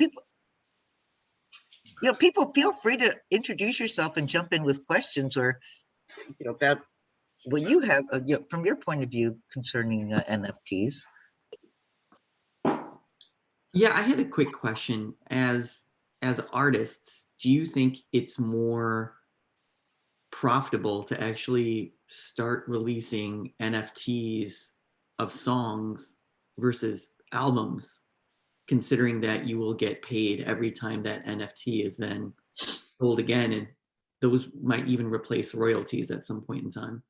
people, people feel free to introduce yourself and jump in with questions or, about what you have, from your point of view concerning NFTs. Yeah, I had a quick question. As artists, do you think it's more profitable to actually start releasing NFTs of songs versus albums, considering that you will get paid every time that NFT is then sold again, and those might even replace royalties at some point in time?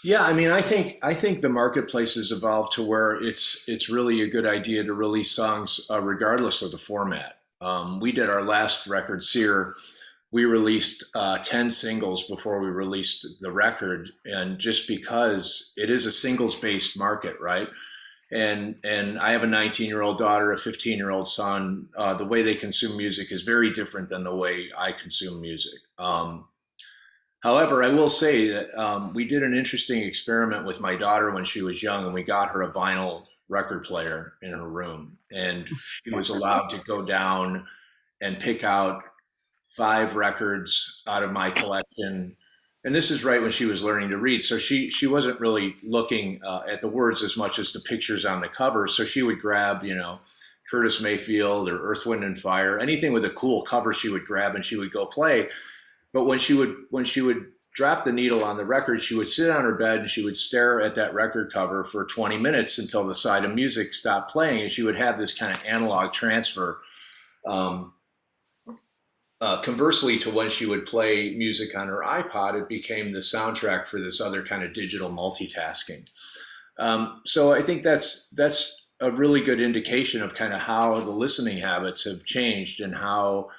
Yeah, I mean, I think the marketplace has evolved to where it's really a good idea to release songs regardless of the format. We did our last record, Sear. We released 10 singles before we released the record, and just because it is a singles-based market, right? And I have a 19-year-old daughter, a 15-year-old son. The way they consume music is very different than the way I consume music. However, I will say that we did an interesting experiment with my daughter when she was young, and we got her a vinyl record player in her room, and she was allowed to go down and pick out 5 records out of my collection. And this is right when she was learning to read. So she wasn't really looking at the words as much as the pictures on the cover. So she would grab, Curtis Mayfield or Earth, Wind and Fire, anything with a cool cover she would grab and she would go play. But when she would drop the needle on the record, she would sit on her bed and she would stare at that record cover for 20 minutes until the side of music stopped playing. And she would have this kind of analog transfer. Conversely to when she would play music on her iPod, it became the soundtrack for this other kind of digital multitasking. So I think that's a really good indication of kind of how the listening habits have changed and how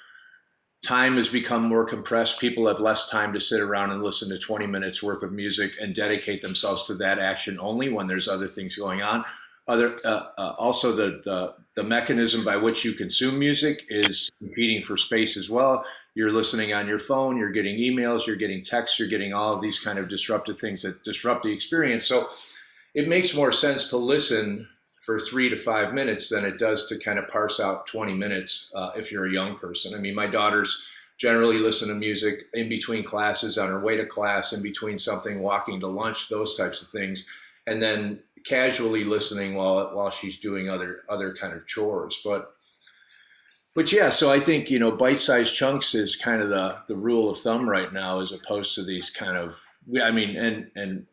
time has become more compressed. People have less time to sit around and listen to 20 minutes worth of music and dedicate themselves to that action only when there's other things going on. Also, the mechanism by which you consume music is competing for space as well. You're listening on your phone, you're getting emails, you're getting texts, you're getting all of these kind of disruptive things that disrupt the experience. So it makes more sense to listen for 3 to 5 minutes than it does to kind of parse out 20 minutes if you're a young person. I mean, my daughters generally listen to music in between classes, on her way to class, in between something, walking to lunch, those types of things, and then casually listening while she's doing other kind of chores. But yeah, so I think, bite-sized chunks is kind of the rule of thumb right now, as opposed to these kind of, I mean, and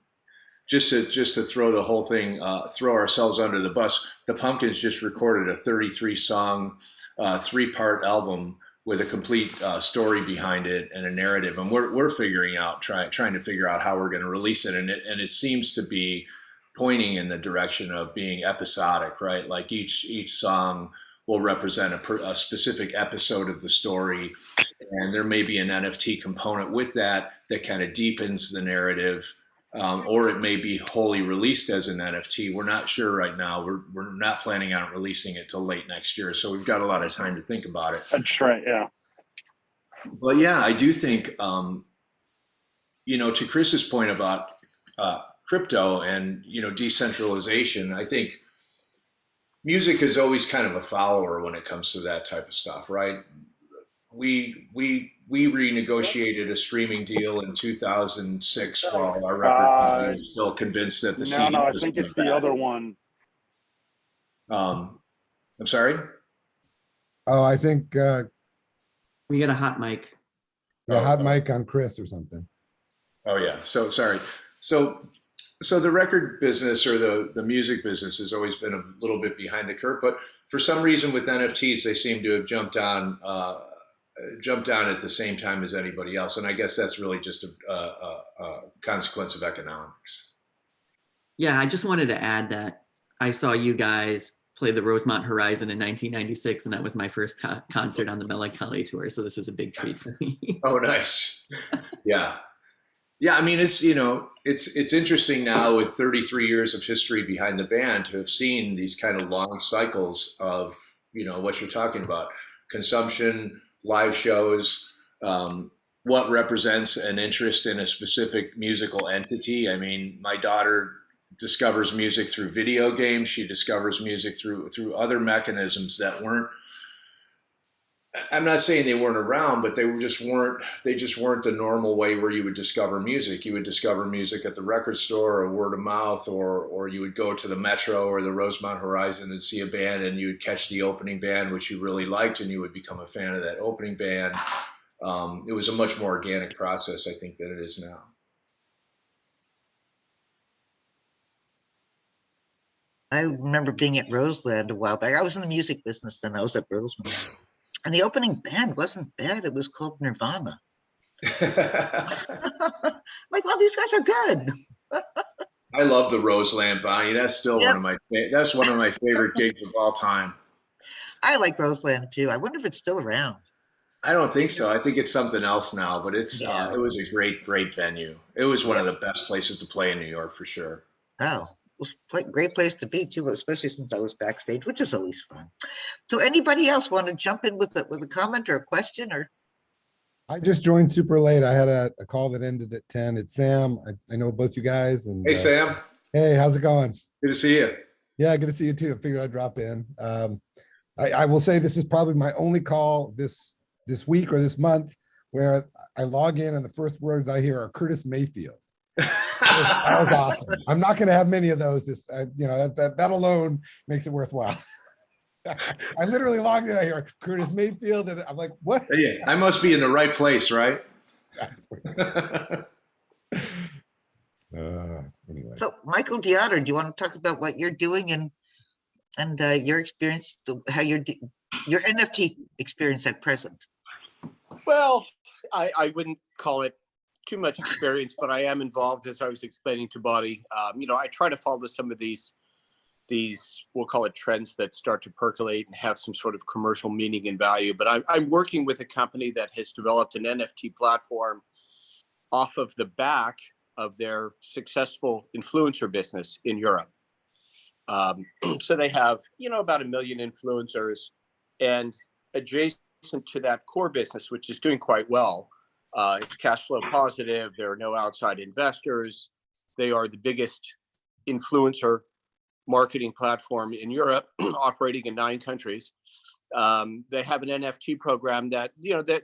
just to throw the whole thing, throw ourselves under the bus, the Pumpkins just recorded a 33-song, 3-part album with a complete story behind it and a narrative. And we're figuring out, trying to figure out how we're going to release it. And it seems to be pointing in the direction of being episodic, right? Like each song will represent a specific episode of the story, and there may be an NFT component with that kind of deepens the narrative, or it may be wholly released as an NFT. We're not sure right now. We're not planning on releasing it till late next year, so we've got a lot of time to think about it. That's right, yeah. But yeah, I do think, to Chris's point about crypto and decentralization, I think music is always kind of a follower when it comes to that type of stuff, right? We renegotiated a streaming deal in 2006 while our record company was still convinced that the CD. No, I think it's the other one. I'm sorry. Oh, I think We got a hot mic. the hot mic on Chris or something. Oh yeah. So sorry. So the record business or the music business has always been a little bit behind the curve, but for some reason with NFTs, they seem to have jumped on at the same time as anybody else. And I guess that's really just a consequence of economics. Yeah, I just wanted to add that I saw you guys play the Rosemont Horizon in 1996, and that was my first concert on the Melancholy Tour. So this is a big treat for me. Oh, nice. Yeah. Yeah, I mean, it's interesting now with 33 years of history behind the band to have seen these kind of long cycles of, what you're talking about, consumption, live shows, what represents an interest in a specific musical entity. I mean, my daughter discovers music through video games. She discovers music through other mechanisms that weren't. I'm not saying they weren't around, but they just weren't the normal way where you would discover music. You would discover music at the record store or word of mouth, or you would go to the Metro or the Rosemont Horizon and see a band, and you would catch the opening band, which you really liked, and you would become a fan of that opening band. It was a much more organic process, I think, than it is now. I remember being at Roseland a while back. I was in the music business then. I was at Roseland. And the opening band wasn't bad. It was called Nirvana. Like, well, these guys are good. I love the Roseland, Bonnie. That's still one of my favorite gigs of all time. I like Roseland too. I wonder if it's still around. I don't think so. I think it's something else now, but it was a great venue. It was one of the best places to play in New York for sure. Oh, it was a great place to be too, especially since I was backstage, which is always fun. So anybody else want to jump in with a comment or a question? Or I just joined super late. I had a call that ended at 10. It's Sam. I know both you guys. And hey, Sam. Hey, how's it going? Good to see you. Yeah, good to see you too. I figured I'd drop in. I will say this is probably my only call this week or this month where I log in and the first words I hear are Curtis Mayfield. That was awesome. I'm not going to have many of those. That alone makes it worthwhile. I literally logged in. I hear Curtis Mayfield, and I'm like, "What?" Yeah, I must be in the right place, right? Anyway. so, Michael Diotter, do you want to talk about what you're doing and your experience, how your NFT experience at present? Well, I wouldn't call it too much experience, but I am involved, as I was explaining to Bonnie. I try to follow some of these, we'll call it trends that start to percolate and have some sort of commercial meaning and value. But I'm working with a company that has developed an NFT platform off of the back of their successful influencer business in Europe. So they have, about 1 million influencers, and adjacent to that core business, which is doing quite well. It's cash flow positive. There are no outside investors. They are the biggest influencer marketing platform in Europe, operating in 9 countries. They have an NFT program that,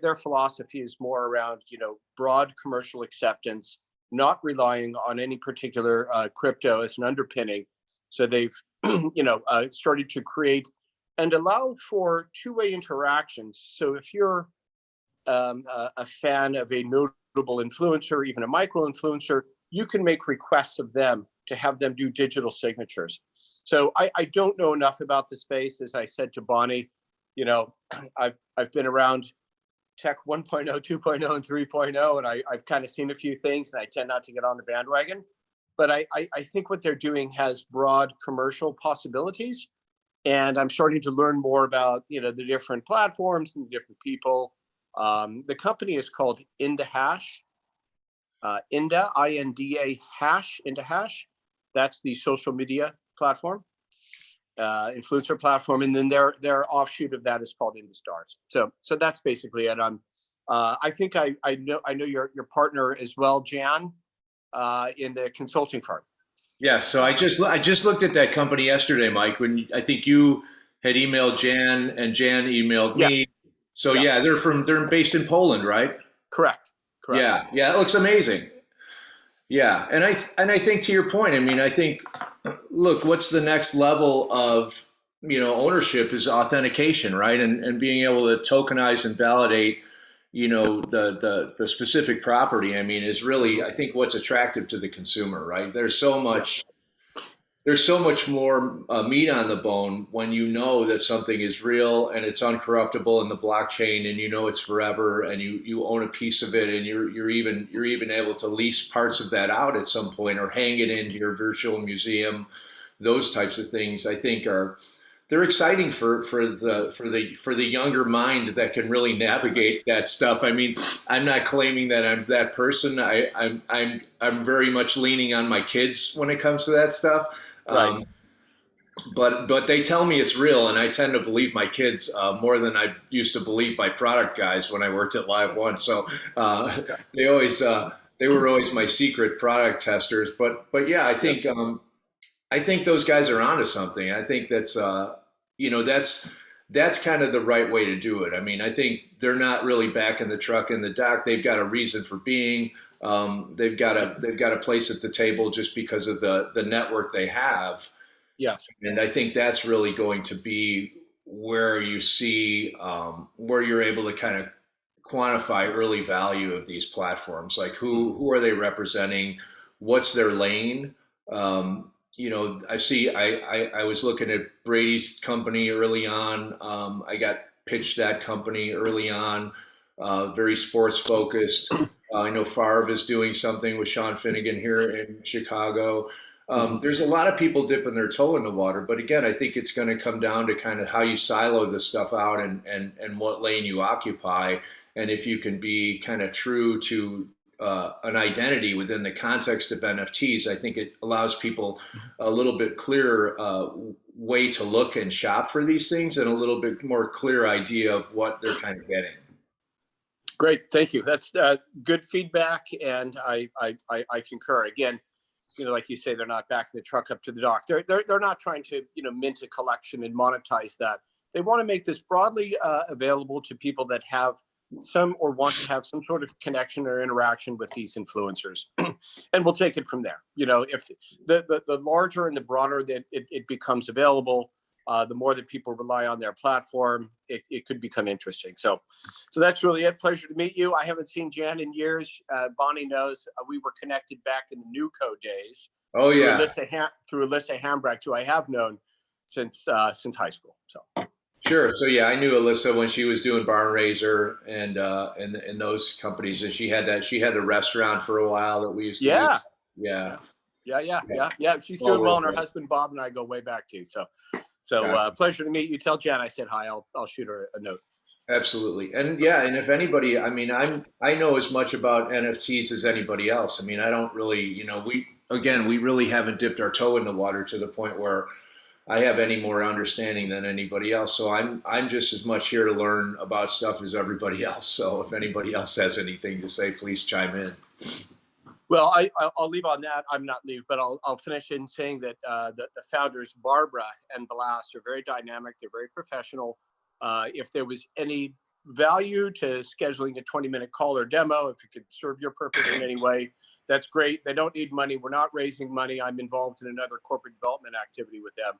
their philosophy is more around, broad commercial acceptance, not relying on any particular crypto as an underpinning. So they've, started to create and allow for two-way interactions. So if you're a fan of a notable influencer, even a micro influencer, you can make requests of them to have them do digital signatures. So I don't know enough about the space. As I said to Bonnie, I've been around tech 1.0, 2.0, and 3.0, and I've kind of seen a few things, and I tend not to get on the bandwagon. But I think what they're doing has broad commercial possibilities, and I'm starting to learn more about the different platforms and the different people. The company is called Indahash. Inda, I-N-D-A hash, Indahash. That's the social media platform, influencer platform, and then their offshoot of that is called Indastars. So that's basically it. I think I know your partner as well, Jan, in the consulting firm. Yes. So I just looked at that company yesterday, Mike. When I think you had emailed Jan and Jan emailed me. Yes. So yeah, they're based in Poland, right? Correct. Yeah, it looks amazing. Yeah, and I think to your point, I think, look, what's the next level of ownership is authentication, right? And being able to tokenize and validate, the specific property. Is really, I think, what's attractive to the consumer, right? There's so much more meat on the bone when you know that something is real and it's uncorruptible in the blockchain, and it's forever, and you own a piece of it, and you're even able to lease parts of that out at some point or hang it into your virtual museum. Those types of things, I think, they're exciting for the younger mind that can really navigate that stuff. I'm not claiming that I'm that person. I'm very much leaning on my kids when it comes to that stuff. Right. But they tell me it's real, and I tend to believe my kids more than I used to believe my product guys when I worked at LiveOne. So they were always my secret product testers. But yeah, I think I think those guys are onto something. I think that's that's kind of the right way to do it. I mean, I think they're not really backing the truck in the dock. They've got a reason for being. They've got a place at the table just because of the network they have. Yes. And I think that's really going to be where you see where you're able to kind of quantify early value of these platforms. Like who are they representing? What's their lane? I was looking at Brady's company early on. I got pitched that company early on, very sports focused. I know Favre is doing something with Sean Finnegan here in Chicago. There's a lot of people dipping their toe in the water, but again, I think it's going to come down to kind of how you silo this stuff out and what lane you occupy. And if you can be kind of true to an identity within the context of NFTs, I think it allows people a little bit clearer way to look and shop for these things and a little bit more clear idea of what they're kind of getting. Great, thank you. That's good feedback, and I concur. Again, like you say, they're not backing the truck up to the dock. They're not trying to mint a collection and monetize that. They want to make this broadly available to people that have some or want to have some sort of connection or interaction with these influencers, and we'll take it from there. If the larger and the broader that it becomes available, the more that people rely on their platform, it could become interesting. So that's really it. Pleasure to meet you. I haven't seen Jan in years. Bonnie knows we were connected back in the Newco days. Oh yeah, through Alyssa Hambrecht, who I have known since high school. So. Sure. So yeah, I knew Alyssa when she was doing Barn Raiser and those companies, and she had the restaurant for a while that we used to use. Yeah. She's doing well, and her husband Bob and I go way back too. So pleasure to meet you. Tell Jan I said hi. I'll shoot her a note. Absolutely. And yeah, and if anybody, I mean, I know as much about NFTs as anybody else. I mean, I don't really, we really haven't dipped our toe in the water to the point where I have any more understanding than anybody else. So I'm just as much here to learn about stuff as everybody else. So if anybody else has anything to say, please chime in. Well, I'll leave on that. I'm not leave, but I'll finish in saying that the founders, Barbara and Blas, are very dynamic. They're very professional. If there was any value to scheduling a 20-minute call or demo, if it could serve your purpose in any way, that's great. They don't need money. We're not raising money. I'm involved in another corporate development activity with them.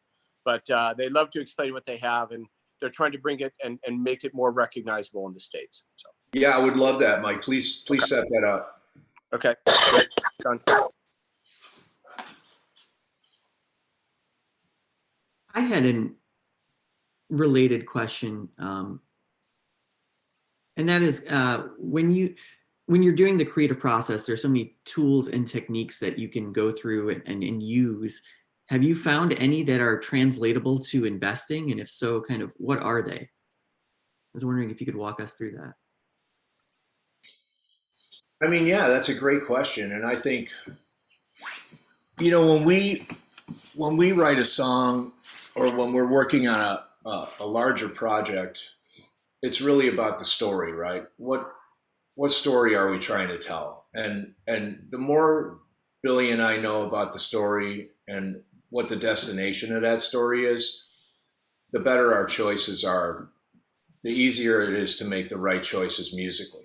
But they love to explain what they have, and they're trying to bring it and make it more recognizable in the States. So yeah, I would love that, Mike. Please set that up. Okay, great. Done. I had a related question, and that is when you're doing the creative process, there's so many tools and techniques that you can go through and use. Have you found any that are translatable to investing? And if so, kind of what are they? I was wondering if you could walk us through that. I mean, yeah, that's a great question. And I think, when we write a song or when we're working on a larger project, it's really about the story, right? What story are we trying to tell? And the more Billy and I know about the story and what the destination of that story is, the better our choices are, the easier it is to make the right choices musically.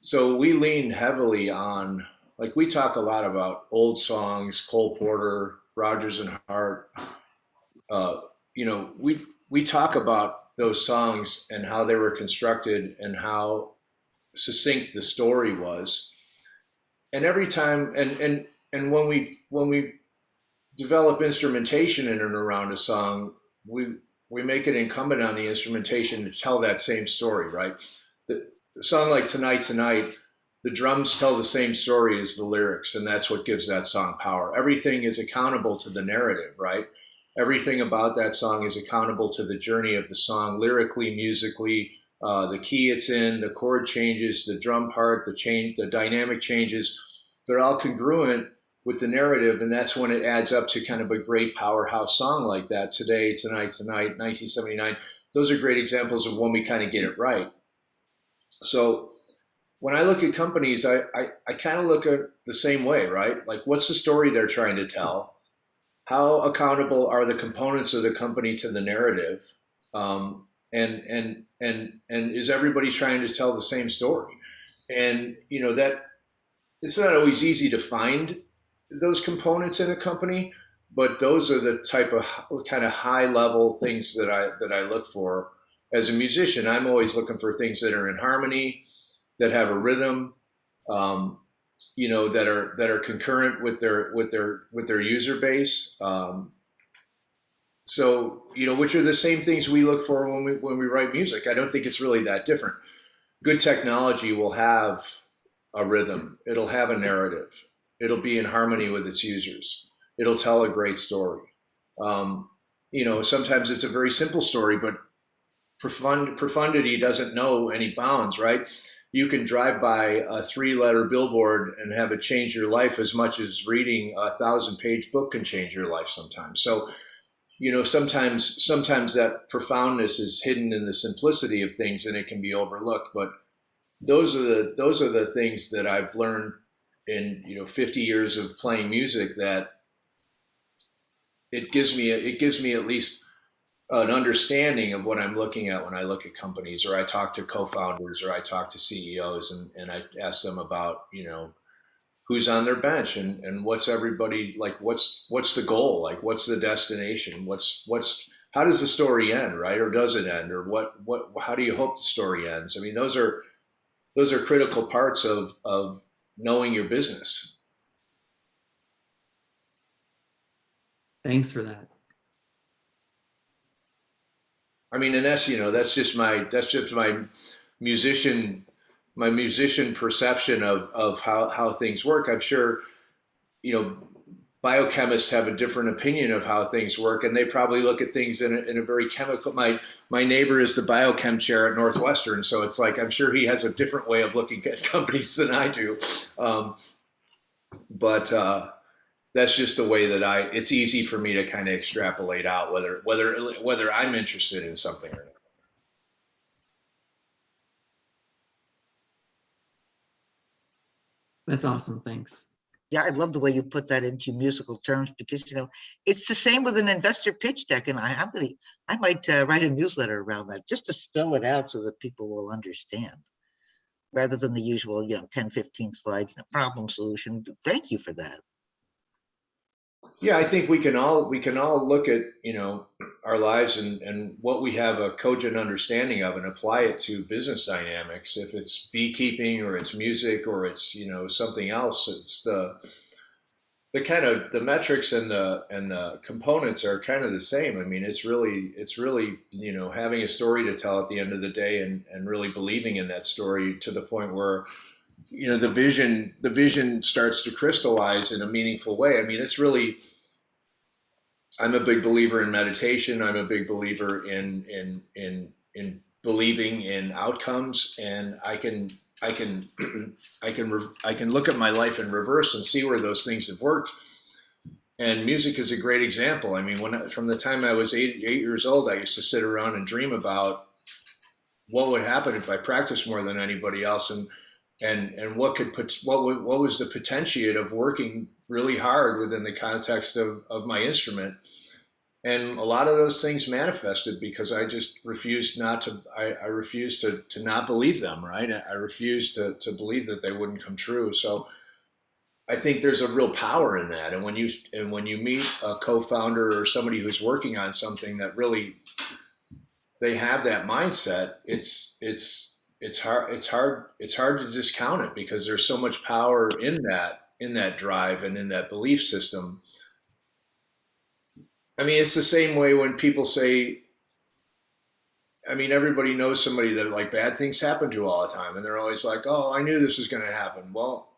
So we lean heavily on, like we talk a lot about old songs, Cole Porter, Rodgers and Hart. We talk about those songs and how they were constructed and how succinct the story was. And every time, and when we develop instrumentation in and around a song, we make it incumbent on the instrumentation to tell that same story, right? The song like Tonight, the drums tell the same story as the lyrics, and that's what gives that song power. Everything is accountable to the narrative, right? Everything about that song is accountable to the journey of the song, lyrically, musically, the key it's in, the chord changes, the drum part, the dynamic changes. They're all congruent with the narrative, and that's when it adds up to kind of a great powerhouse song like that. Today, Tonight, 1979. Those are great examples of when we kind of get it right. So when I look at companies, I kind of look at the same way, right? Like, what's the story they're trying to tell? how accountable are the components of the company to the narrative, and is everybody trying to tell the same story? And that it's not always easy to find those components in a company, but those are the type of kind of high level things that I look for as a musician. I'm always looking for things that are in harmony, that have a rhythm, that are concurrent with their user base. So which are the same things we look for when we write music. I don't think it's really that different. Good technology will have a rhythm. It'll have a narrative. It'll be in harmony with its users. It'll tell a great story. Sometimes it's a very simple story, but profundity doesn't know any bounds, right? You can drive by a 3-letter billboard and have it change your life as much as reading a 1,000-page book can change your life sometimes. So, sometimes that profoundness is hidden in the simplicity of things and it can be overlooked. But those are the things that I've learned in 50 years of playing music, that it gives me at least an understanding of what I'm looking at when I look at companies, or I talk to co-founders, or I talk to CEOs, and I ask them about who's on their bench, and what's everybody like, what's the goal, like what's the destination, how does the story end, right? Or does it end? Or how do you hope the story ends? I mean, those are critical parts of knowing your business. Thanks for that. I mean, and that's just my musician perception of how things work. I'm sure biochemists have a different opinion of how things work, and they probably look at things in a very chemical. My neighbor is the biochem chair at Northwestern, so it's like I'm sure he has a different way of looking at companies than I do. But that's just the way that it's easy for me to kind of extrapolate out whether I'm interested in something or not. That's awesome. Thanks. Yeah, I love the way you put that into musical terms, because it's the same with an investor pitch deck, and I might write a newsletter around that just to spell it out so that people will understand, rather than the usual 10, 15 slides problem solution. Thank you for that. Yeah, I think we can all look at our lives and what we have a cogent understanding of, and apply it to business dynamics. If it's beekeeping, or it's music, or it's something else, it's the kind of the metrics and the components are kind of the same. I mean, it's really having a story to tell at the end of the day, and really believing in that story to the point where the vision starts to crystallize in a meaningful way. I mean, I'm a big believer in meditation. I'm a big believer in believing in outcomes, and I can look at my life in reverse and see where those things have worked. And music is a great example. I mean, from the time I was 8 years old, I used to sit around and dream about what would happen if I practiced more than anybody else, and what was the potentiate of working really hard within the context of my instrument. And a lot of those things manifested because I just refused I refused to not believe them, right? I refused to believe that they wouldn't come true. So I think there's a real power in that. And when you meet a co-founder or somebody who's working on something that really, they have that mindset, it's hard to discount it, because there's so much power in that drive and in that belief system. I mean, it's the same way when people say, I mean, everybody knows somebody that like bad things happen to all the time, and they're always like, oh, I knew this was going to happen. Well,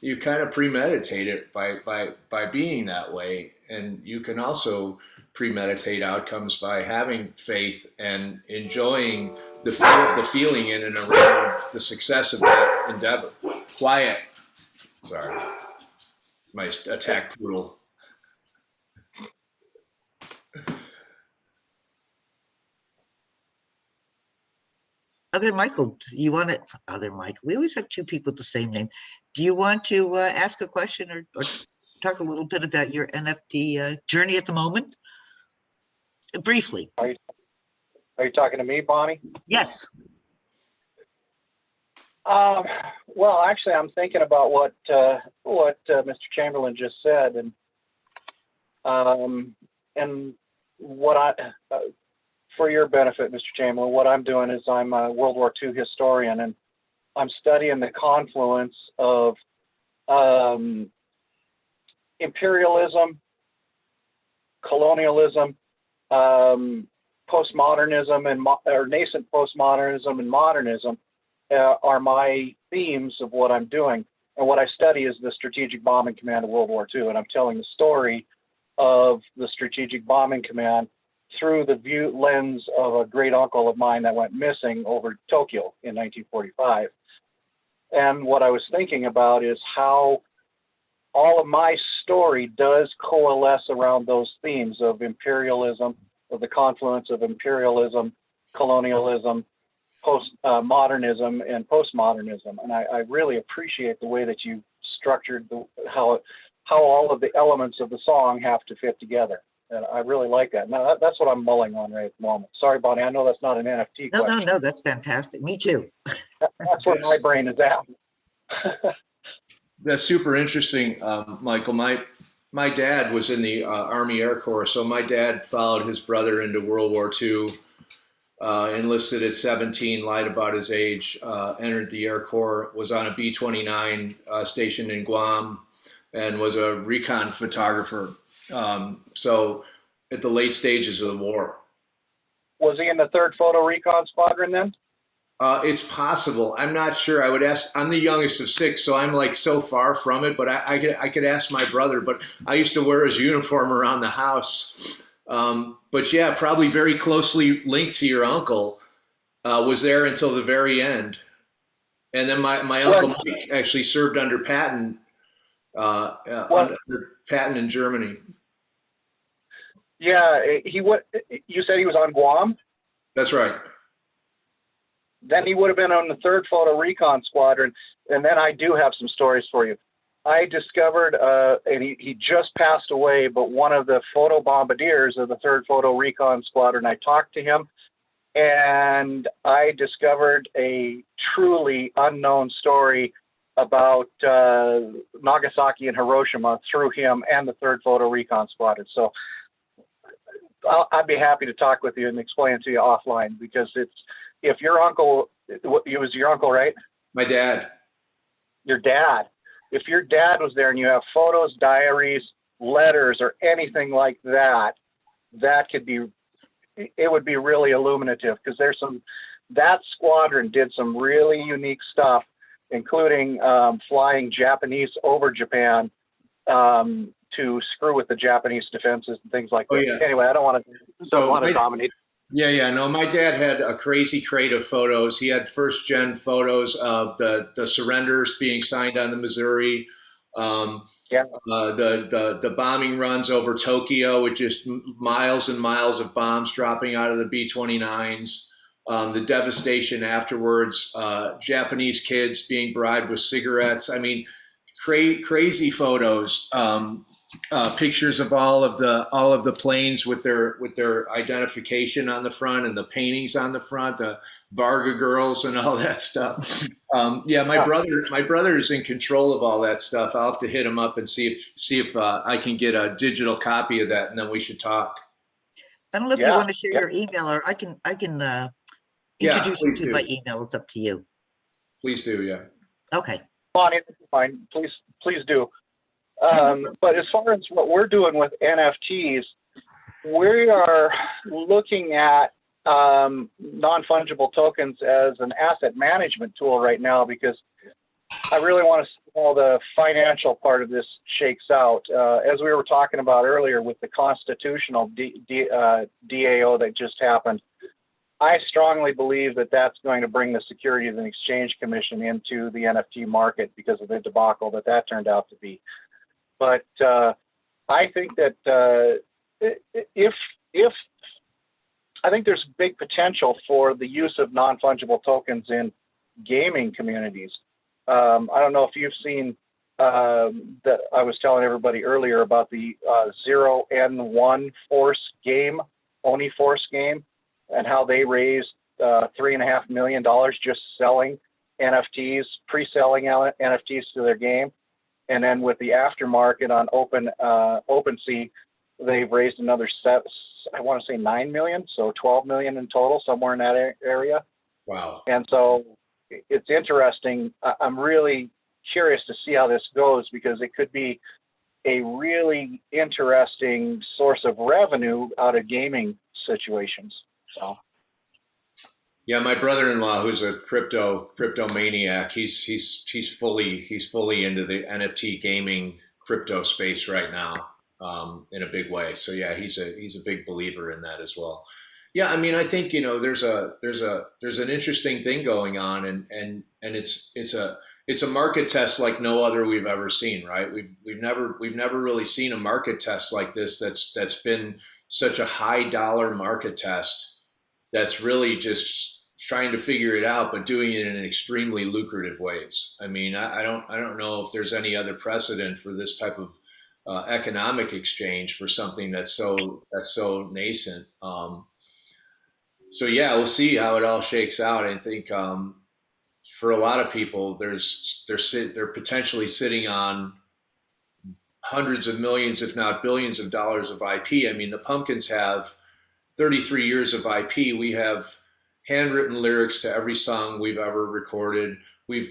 you kind of premeditate it by being that way. And you can also premeditate outcomes by having faith and enjoying the feeling in and around the success of that endeavor. Quiet. Sorry. My attack poodle. Michael, do you want to, Michael, we always have two people with the same name. Do you want to ask a question or talk a little bit about your NFT journey at the moment? Briefly. Are you talking to me, Bonnie? Yes. Well, actually, I'm thinking about what Mr. Chamberlin just said, and what for your benefit, Mr. Chamberlain, what I'm doing is I'm a World War II historian, and I'm studying the confluence of imperialism, colonialism, postmodernism, or nascent postmodernism and modernism are my themes of what I'm doing. And what I study is the Strategic Bombing Command of World War II, and I'm telling the story of the Strategic Bombing Command through the lens of a great uncle of mine that went missing over Tokyo in 1945. And what I was thinking about is how all of my story does coalesce around those themes of imperialism, of the confluence of imperialism, colonialism, modernism, and postmodernism. And I really appreciate the way that you structured how all of the elements of the song have to fit together. And I really like that. Now, that's what I'm mulling on right at the moment. Sorry, Bonnie, I know that's not an NFT question. No, that's fantastic. Me too. That's where my brain is at. That's super interesting, Michael. My dad was in the Army Air Corps, so my dad followed his brother into World War II, enlisted at 17, lied about his age, entered the Air Corps, was on a B-29 stationed in Guam, and was a recon photographer. So at the late stages of the war. Was he in the 3rd Photo Recon Squadron then? It's possible. I'm not sure. I would ask. I'm the youngest of 6, so I'm like so far from it. But I could ask my brother. But I used to wear his uniform around the house. But yeah, probably very closely linked to your uncle. Was there until the very end, and then my uncle Mike actually served under Patton. Under Patton in Germany. Yeah, you said he was on Guam? That's right. Then he would have been on the 3rd Photo Recon Squadron. And then I do have some stories for you. I discovered, and he just passed away, but one of the photo bombardiers of the 3rd Photo Recon Squadron, I talked to him, and I discovered a truly unknown story about Nagasaki and Hiroshima through him and the 3rd Photo Recon Squadron. So I'd be happy to talk with you and explain it to you offline, because if your uncle, it was your uncle, right? My dad. Your dad. If your dad was there and you have photos, diaries, letters, or anything like that, it would be really illuminative, because that squadron did some really unique stuff, including flying Japanese over Japan to screw with the Japanese defenses and things like that. Yeah. Anyway, I don't want to dominate. Yeah. No, my dad had a crazy crate of photos. He had first-gen photos of the surrenders being signed on the Missouri. The bombing runs over Tokyo with just miles and miles of bombs dropping out of the B-29s. The devastation afterwards, Japanese kids being bribed with cigarettes. I mean, crazy photos. Pictures of all of the planes with their identification on the front and the paintings on the front, the Varga girls and all that stuff. My brother is in control of all that stuff. I'll have to hit him up and see if I can get a digital copy of that, and then we should talk. I don't know if you want to share your email, or I can introduce you to my email. It's up to you. Please do. Yeah. Okay. Fine. Please do. But as far as what we're doing with NFTs, we are looking at non-fungible tokens as an asset management tool right now, because I really want to see how the financial part of this shakes out. As we were talking about earlier with the constitutional DAO that just happened, I strongly believe that that's going to bring the Securities and Exchange Commission into the NFT market because of the debacle that turned out to be. But I think that I think there's big potential for the use of non-fungible tokens in gaming communities. I don't know if you've seen that I was telling everybody earlier about the 0N1 Force game, Oni Force game, and how they raised $3.5 million just selling NFTs, pre-selling NFTs to their game. And then with the aftermarket on OpenSea, they've raised another I want to say 9 million, so 12 million in total, somewhere in that area. Wow. And so it's interesting. I'm really curious to see how this goes, because it could be a really interesting source of revenue out of gaming situations. So. Yeah, my brother-in-law, who's a crypto maniac, he's fully into the NFT gaming crypto space right now, in a big way. So yeah, he's a big believer in that as well. Yeah, I mean, I think, you know, there's an interesting thing going on, and it's a market test like no other we've ever seen, right? We've never really seen a market test like this that's been such a high dollar market test that's really just trying to figure it out, but doing it in extremely lucrative ways. I mean, I don't know if there's any other precedent for this type of economic exchange for something that's so nascent. So yeah, we'll see how it all shakes out. I think for a lot of people, they're potentially sitting on hundreds of millions, if not billions of dollars of IP. I mean, the Pumpkins have 33 years of IP. We have handwritten lyrics to every song we've ever recorded. We've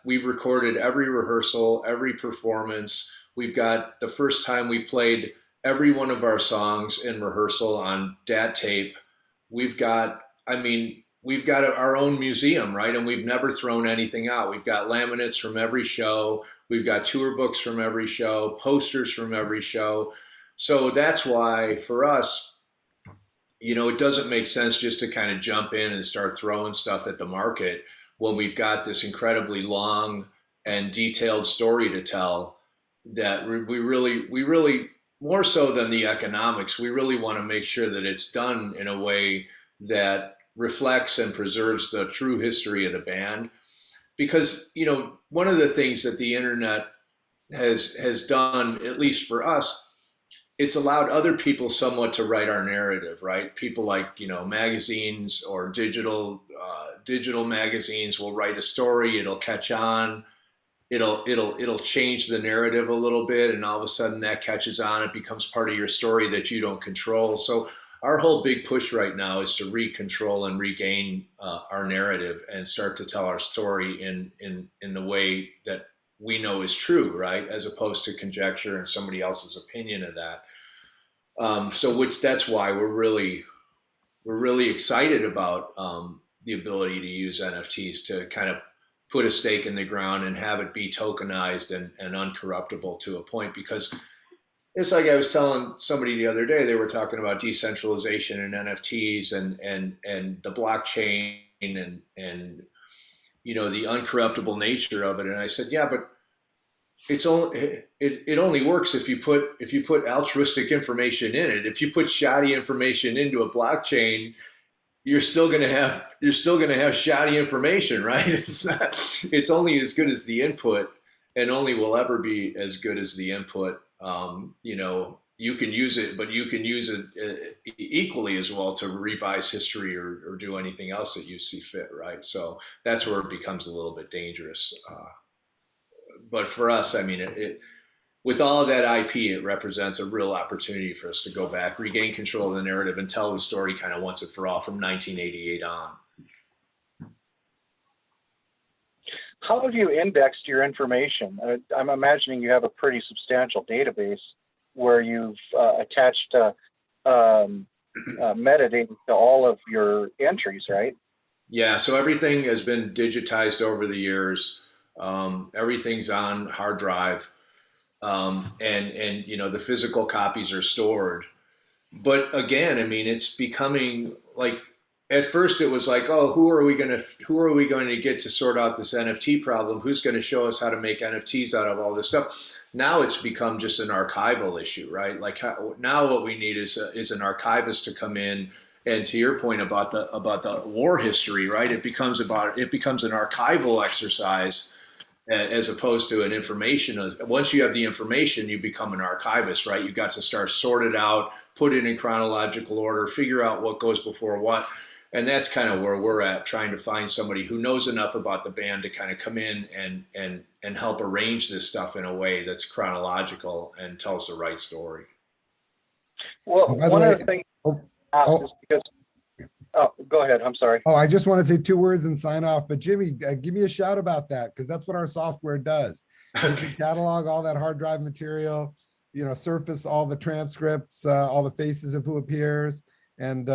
recorded every rehearsal, every performance. We've got the first time we played every one of our songs in rehearsal on DAT tape. We've got our own museum, right? And we've never thrown anything out. We've got laminates from every show. We've got tour books from every show, posters from every show. So that's why for us, you know, it doesn't make sense just to kind of jump in and start throwing stuff at the market when we've got this incredibly long and detailed story to tell that we really, more so than the economics, we really want to make sure that it's done in a way that reflects and preserves the true history of the band. Because, you know, one of the things that the internet has done, at least for us, it's allowed other people somewhat to write our narrative, right? People like, you know, magazines or digital magazines will write a story. It'll catch on. It'll change the narrative a little bit, and all of a sudden that catches on. It becomes part of your story that you don't control. So our whole big push right now is to recontrol and regain our narrative and start to tell our story in the way that we know is true, right? As opposed to conjecture and somebody else's opinion of that. That's why we're really excited about the ability to use NFTs to kind of put a stake in the ground and have it be tokenized and uncorruptible to a point. Because it's like I was telling somebody the other day, they were talking about decentralization and NFTs and the blockchain and you know, the uncorruptible nature of it. And I said, yeah, but it only works if you put altruistic information in it. If you put shoddy information into a blockchain, you're still going to have shoddy information, right? It's only as good as the input, and only will ever be as good as the input. You know, you can use it, but you can use it equally as well to revise history or do anything else that you see fit, right? So that's where it becomes a little bit dangerous. But for us, I mean, with all of that IP, it represents a real opportunity for us to go back, regain control of the narrative, and tell the story kind of once and for all from 1988 on. How have you indexed your information? I'm imagining you have a pretty substantial database where you've attached metadata to all of your entries, right? Yeah, so everything has been digitized over the years. Everything's on hard drive, and you know, the physical copies are stored. But again, I mean, it's becoming like, at first it was like, oh, who are we going to get to sort out this NFT problem? Who's going to show us how to make NFTs out of all this stuff? Now it's become just an archival issue, right? Like now what we need is an archivist to come in. And to your point about the war history, right? It becomes an archival exercise as opposed to an information. Once you have the information, you become an archivist, right? You got to start sort it out, put it in chronological order, figure out what goes before what. And that's kind of where we're at, trying to find somebody who knows enough about the band to kind of come in and help arrange this stuff in a way that's chronological and tells the right story. Well, Oh, by the one way- of the things oh. is because, go ahead. I'm sorry. Oh, I just want to say 2 words and sign off. But Jimmy, give me a shout about that, because that's what our software does. It can catalog all that hard drive material, surface all the transcripts, all the faces of who appears, and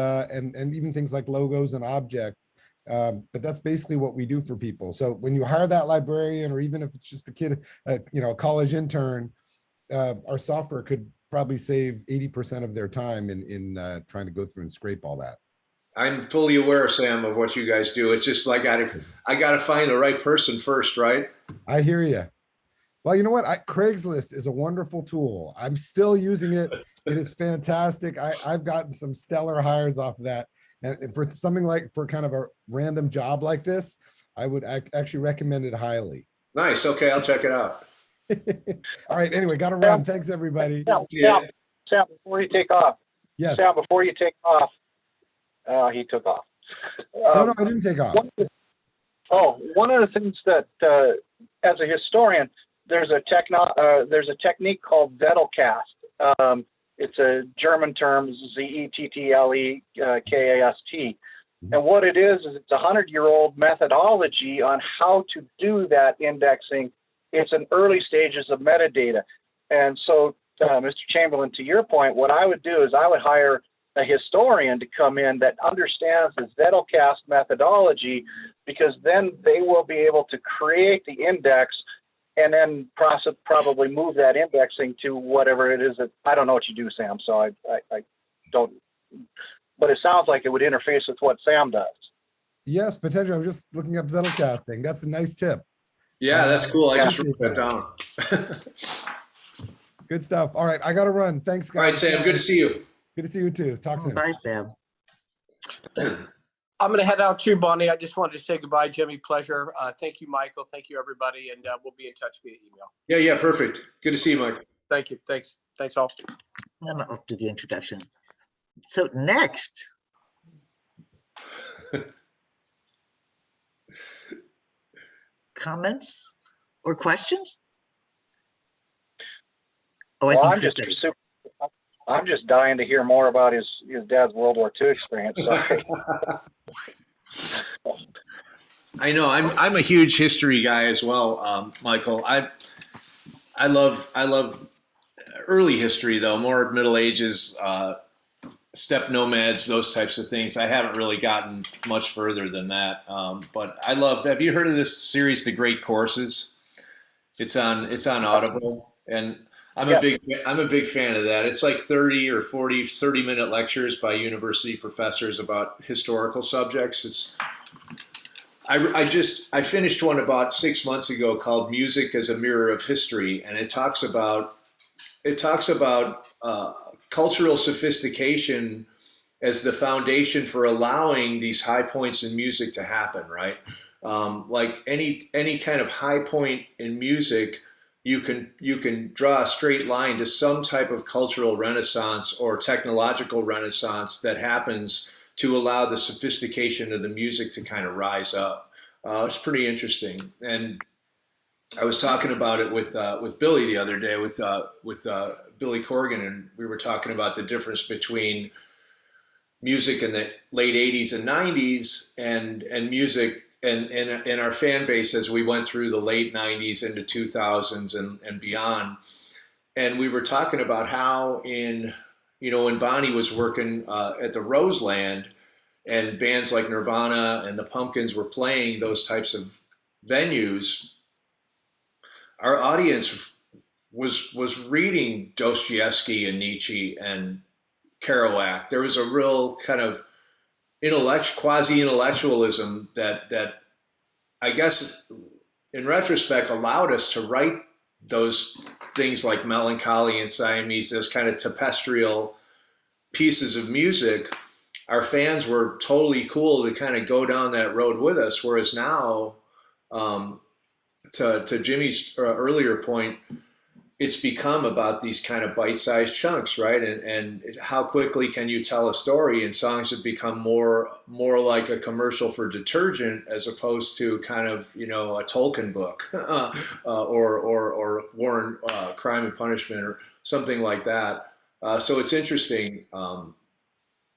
even things like logos and objects. But that's basically what we do for people. So when you hire that librarian, or even if it's just a kid, a college intern, our software could probably save 80% of their time in trying to go through and scrape all that. I'm fully aware, Sam, of what you guys do. It's just like I got to find the right person first, right? I hear you. Well, you know what? Craigslist is a wonderful tool. I'm still using it. It is fantastic. I've gotten some stellar hires off of that. And for something for kind of a random job like this, I would actually recommend it highly. Nice. Okay, I'll check it out. All right. Anyway, got to run. Thanks, everybody. Sam, before you take off. Yes. Sam, before you take off. He took off. No, I didn't take off. One of the things that, as a historian, there's a technique called Zettelkast. It's a German term, Zettlekast. And what it is it's a 100-year-old methodology on how to do that indexing. It's in early stages of metadata. And so, Mr. Chamberlin, to your point, what I would do is I would hire a historian to come in that understands the Zettelkast methodology, because then they will be able to create the index and then probably move that indexing to whatever it is that, I don't know what you do, Sam, so I don't, but it sounds like it would interface with what Sam does. Yes, potentially. I'm just looking up Zettelkasting. That's a nice tip. Yeah, that's cool. I just wrote that down. Good stuff. All right, I got to run. Thanks, guys. All right, Sam, good to see you. Good to see you too. Talk soon. Bye, Sam. I'm going to head out too, Bonnie. I just wanted to say goodbye, Jimmy. Pleasure. Thank you, Michael. Thank you, everybody. And we'll be in touch via email. Yeah, perfect. Good to see you, Mike. Thank you. Thanks all. And I'll do the introduction. So next, comments or questions? Oh, Well, I I'm think just I'm just dying to hear more about his dad's World War II experience. Sorry. I know. I'm a huge history guy as well, Michael. I love early history though, more Middle Ages, steppe nomads, those types of things. I haven't really gotten much further than that. But I love. Have you heard of this series, The Great Courses? It's on Audible, and I'm a big fan of that. It's like 30-minute lectures by university professors about historical subjects. I finished one about 6 months ago called "Music as a Mirror of History," and it talks about cultural sophistication as the foundation for allowing these high points in music to happen. Right, like any kind of high point in music. You can draw a straight line to some type of cultural renaissance or technological renaissance that happens to allow the sophistication of the music to kind of rise up. It's pretty interesting. And I was talking about it with Billy the other day, with Billy Corgan, and we were talking about the difference between music in the late 80s and 90s and music and our fan base as we went through the late 90s into 2000s and beyond. And we were talking about how when Bonnie was working at the Roseland and bands like Nirvana and the Pumpkins were playing those types of venues, our audience was reading Dostoevsky and Nietzsche and Kerouac. There was a real kind of quasi-intellectualism that I guess in retrospect allowed us to write those things like Melancholy and Siamese, those kind of tempestrial pieces of music. Our fans were totally cool to kind of go down that road with us, whereas now to Jimmy's earlier point, it's become about these kind of bite-sized chunks, right? And how quickly can you tell a story? And songs have become more like a commercial for detergent as opposed to kind of, you know, a Tolkien book or Warren Crime and Punishment or something like that. So it's interesting. And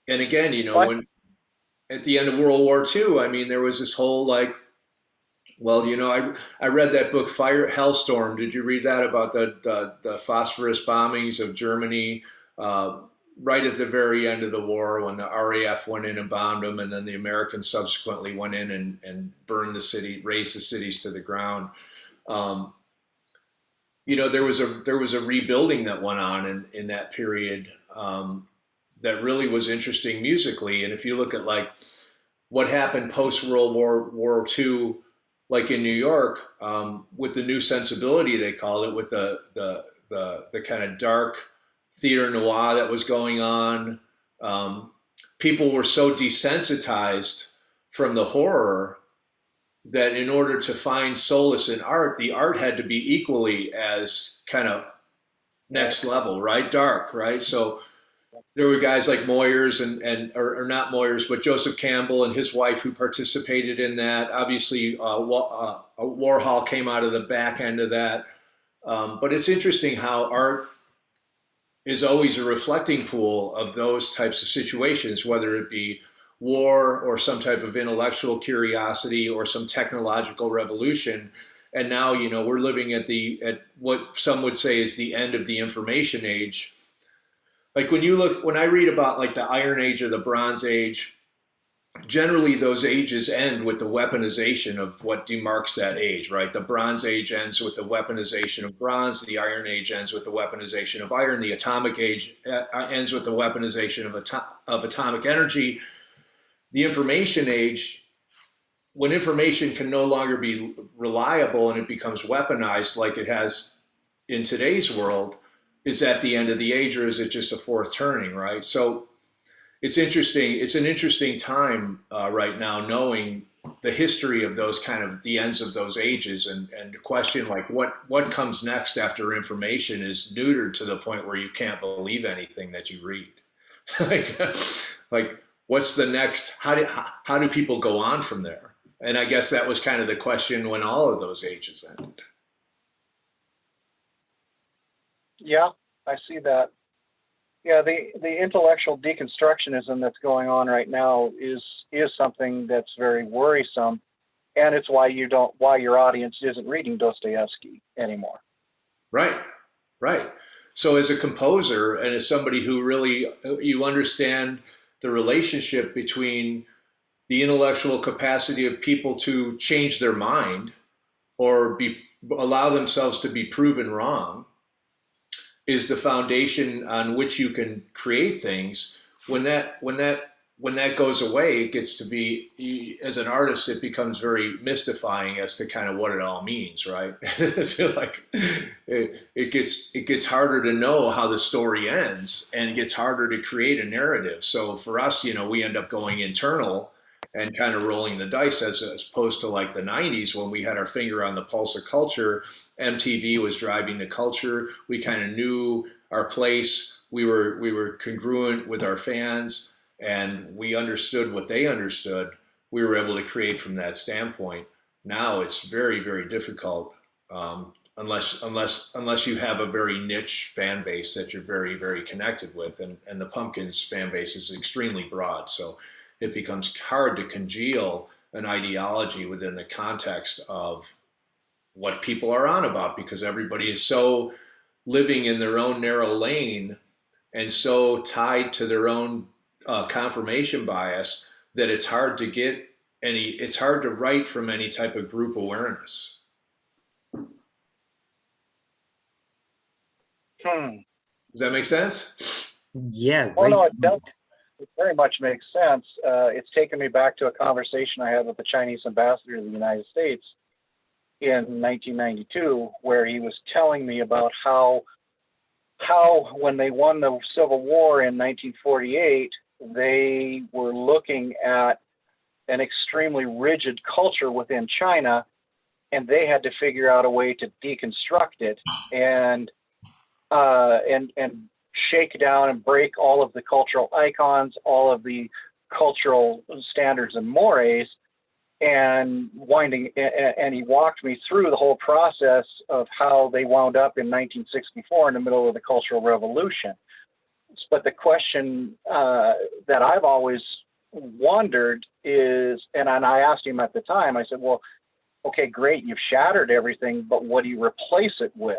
again, you know, when at the end of World War II, I mean, there was this whole like, well, you know, I read that book, Hellstorm. Did you read that about the phosphorus bombings of Germany right at the very end of the war when the RAF went in and bombed them, and then the Americans subsequently went in and burned the city, razed the cities to the ground. You know, there was a rebuilding that went on in that period that really was interesting musically. And if you look at like what happened post World War II, like in New York, with the new sensibility, they called it, with the kind of dark theater noir that was going on. People were so desensitized from the horror that in order to find solace in art, the art had to be equally as kind of next level, right? Dark, right? So there were guys like Moyers or not Moyers, but Joseph Campbell and his wife who participated in that. Obviously, Warhol came out of the back end of that. But it's interesting how art is always a reflecting pool of those types of situations, whether it be war or some type of intellectual curiosity or some technological revolution. And now, you know, we're living at what some would say is the end of the information age. Like when I read about like the Iron Age or the Bronze Age, generally those ages end with the weaponization of what demarks that age, right? The Bronze Age ends with the weaponization of bronze. The Iron Age ends with the weaponization of iron. The Atomic Age ends with the weaponization of atomic energy. The Information Age, when information can no longer be reliable and it becomes weaponized like it has in today's world, is that the end of the age, or is it just a fourth turning, right? So it's interesting. It's an interesting time right now, knowing the history of those kind of the ends of those ages, and the question like what comes next after information is neutered to the point where you can't believe anything that you read. like what's the next? How do people go on from there? And I guess that was kind of the question when all of those ages ended. Yeah, I see that. Yeah, the intellectual deconstructionism that's going on right now is something that's very worrisome, and it's why your audience isn't reading Dostoevsky anymore. Right. So as a composer and as somebody who really, you understand the relationship between the intellectual capacity of people to change their mind or allow themselves to be proven wrong, is the foundation on which you can create things. When that goes away, it gets to be, as an artist, it becomes very mystifying as to kind of what it all means, right? So like it gets harder to know how the story ends, and it gets harder to create a narrative. So for us, you know, we end up going internal and kind of rolling the dice, as opposed to like the 90s when we had our finger on the pulse of culture. MTV was driving the culture. We kind of knew our place. We were congruent with our fans, and we understood what they understood. We were able to create from that standpoint. Now it's very, very difficult unless you have a very niche fan base that you're very, very connected with. And the Pumpkins fan base is extremely broad. So it becomes hard to congeal an ideology within the context of what people are on about, because everybody is so living in their own narrow lane and so tied to their own confirmation bias that it's hard to write from any type of group awareness. Does that make sense? Yeah. Oh, no, it does. It very much makes sense. It's taken me back to a conversation I had with the Chinese ambassador to the United States in 1992, where he was telling me about how when they won the Civil War in 1948, they were looking at an extremely rigid culture within China, and they had to figure out a way to deconstruct it and shake down and break all of the cultural icons, all of the cultural standards and mores, and he walked me through the whole process of how they wound up in 1964 in the middle of the Cultural Revolution. But the question that I've always wondered is, and I asked him at the time, I said, well, okay, great, you've shattered everything, but what do you replace it with?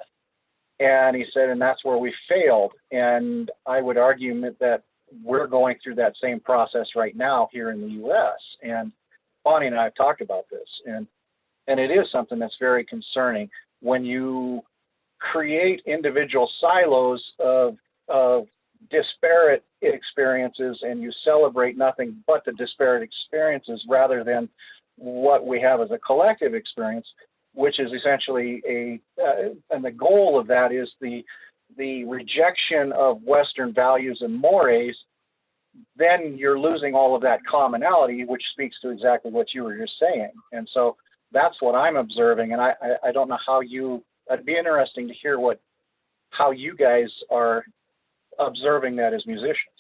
And he said, and that's where we failed. And I would argue that we're going through that same process right now here in the U.S. And Bonnie and I have talked about this, and it is something that's very concerning when you create individual silos of disparate experiences and you celebrate nothing but the disparate experiences rather than what we have as a collective experience, which is essentially and the goal of that is the rejection of Western values and mores. Then you're losing all of that commonality, which speaks to exactly what you were just saying. And so that's what I'm observing. And I don't know how it'd be interesting to hear how you guys are observing that as musicians.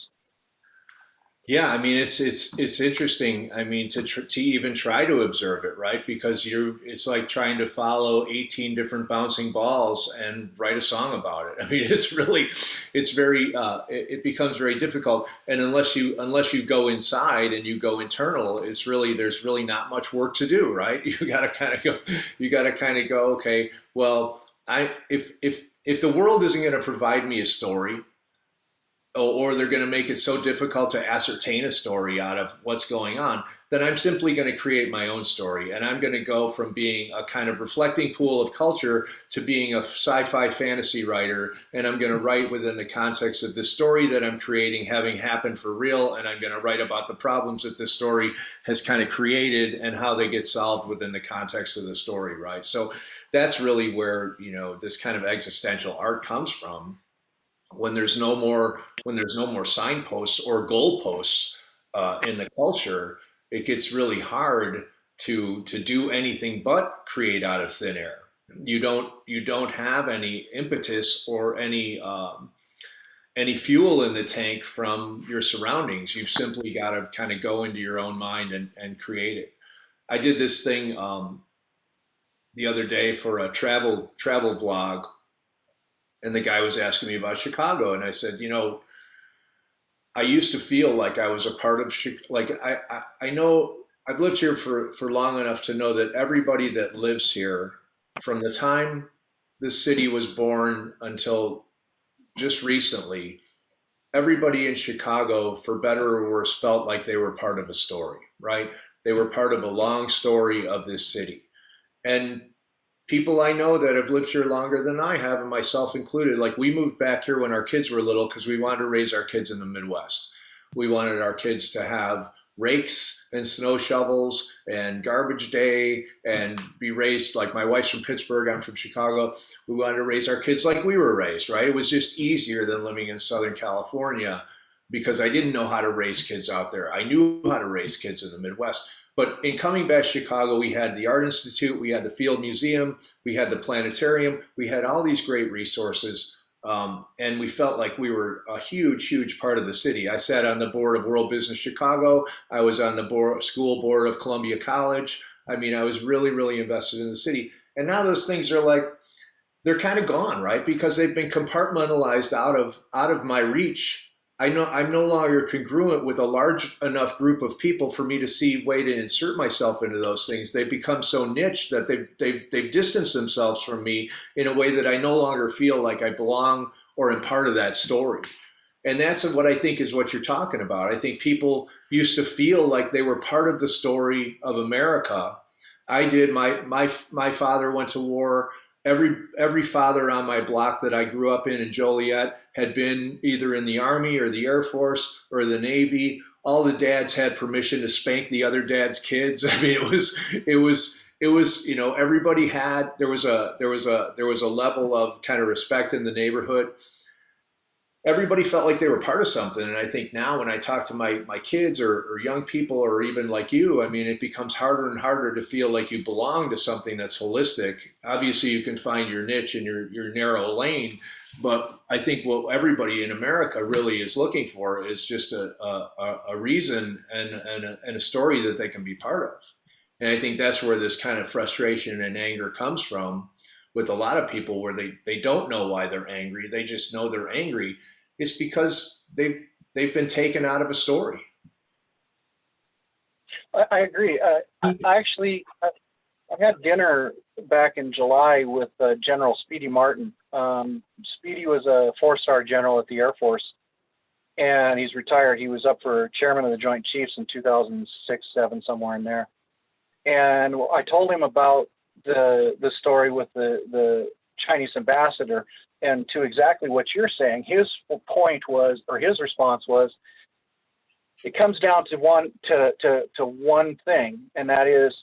Yeah, I mean, it's interesting. I mean, to even try to observe it, right? Because it's like trying to follow 18 different bouncing balls and write a song about it. I mean, it becomes very difficult. And unless you go inside and you go internal, there's really not much work to do, right? You got to kind of go, okay, well, if the world isn't going to provide me a story, or they're going to make it so difficult to ascertain a story out of what's going on, then I'm simply going to create my own story. And I'm going to go from being a kind of reflecting pool of culture to being a sci-fi fantasy writer. And I'm going to write within the context of the story that I'm creating having happened for real. And I'm going to write about the problems that this story has kind of created and how they get solved within the context of the story, right? So that's really where, this kind of existential art comes from. When there's no more signposts or goalposts in the culture, it gets really hard to do anything but create out of thin air. You don't have any impetus or any fuel in the tank from your surroundings. You've simply got to kind of go into your own mind and create it. I did this thing the other day for a travel vlog. And the guy was asking me about Chicago. And I said, I used to feel like I was a part of, I know I've lived here for long enough to know that everybody that lives here, from the time the city was born until just recently, everybody in Chicago, for better or worse, felt like they were part of a story, right? They were part of a long story of this city. And people I know that have lived here longer than I have, and myself included, like we moved back here when our kids were little because we wanted to raise our kids in the Midwest. We wanted our kids to have rakes and snow shovels and garbage day and be raised like my wife's from Pittsburgh, I'm from Chicago. We wanted to raise our kids like we were raised, right? It was just easier than living in Southern California because I didn't know how to raise kids out there. I knew how to raise kids in the Midwest. But in coming back to Chicago, we had the Art Institute, we had the Field Museum, we had the planetarium, we had all these great resources, and we felt like we were a huge, huge part of the city. I sat on the board of World Business Chicago. I was on the school board of Columbia College. I mean, I was really, really invested in the city. And now those things are they're kind of gone, right? Because they've been compartmentalized out of my reach. I know I'm no longer congruent with a large enough group of people for me to see a way to insert myself into those things. They've become so niche that they've distanced themselves from me in a way that I no longer feel like I belong or am part of that story. And that's what I think is what you're talking about. I think people used to feel like they were part of the story of America. I did. My father went to war. Every father on my block that I grew up in Joliet had been either in the Army or the Air Force or the Navy. All the dads had permission to spank the other dad's kids. I mean, it was everybody had, there was a level of kind of respect in the neighborhood. everybody felt like they were part of something. And I think now when I talk to my kids or young people, or even like you, I mean, it becomes harder and harder to feel like you belong to something that's holistic. Obviously, you can find your niche and your narrow lane, but I think what everybody in America really is looking for is just a reason and a story that they can be part of. And I think that's where this kind of frustration and anger comes from with a lot of people, where they don't know why they're angry. They just know they're angry. It's because they've been taken out of a story. I agree. I had dinner back in July with General Speedy Martin. Speedy was a 4-star general at the Air Force, and he's retired. He was up for chairman of the Joint Chiefs in 2006, 7, somewhere in there. And I told him about the story with the Chinese ambassador, and to exactly what you're saying, his point was, or his response was, it comes down to one thing, and that is,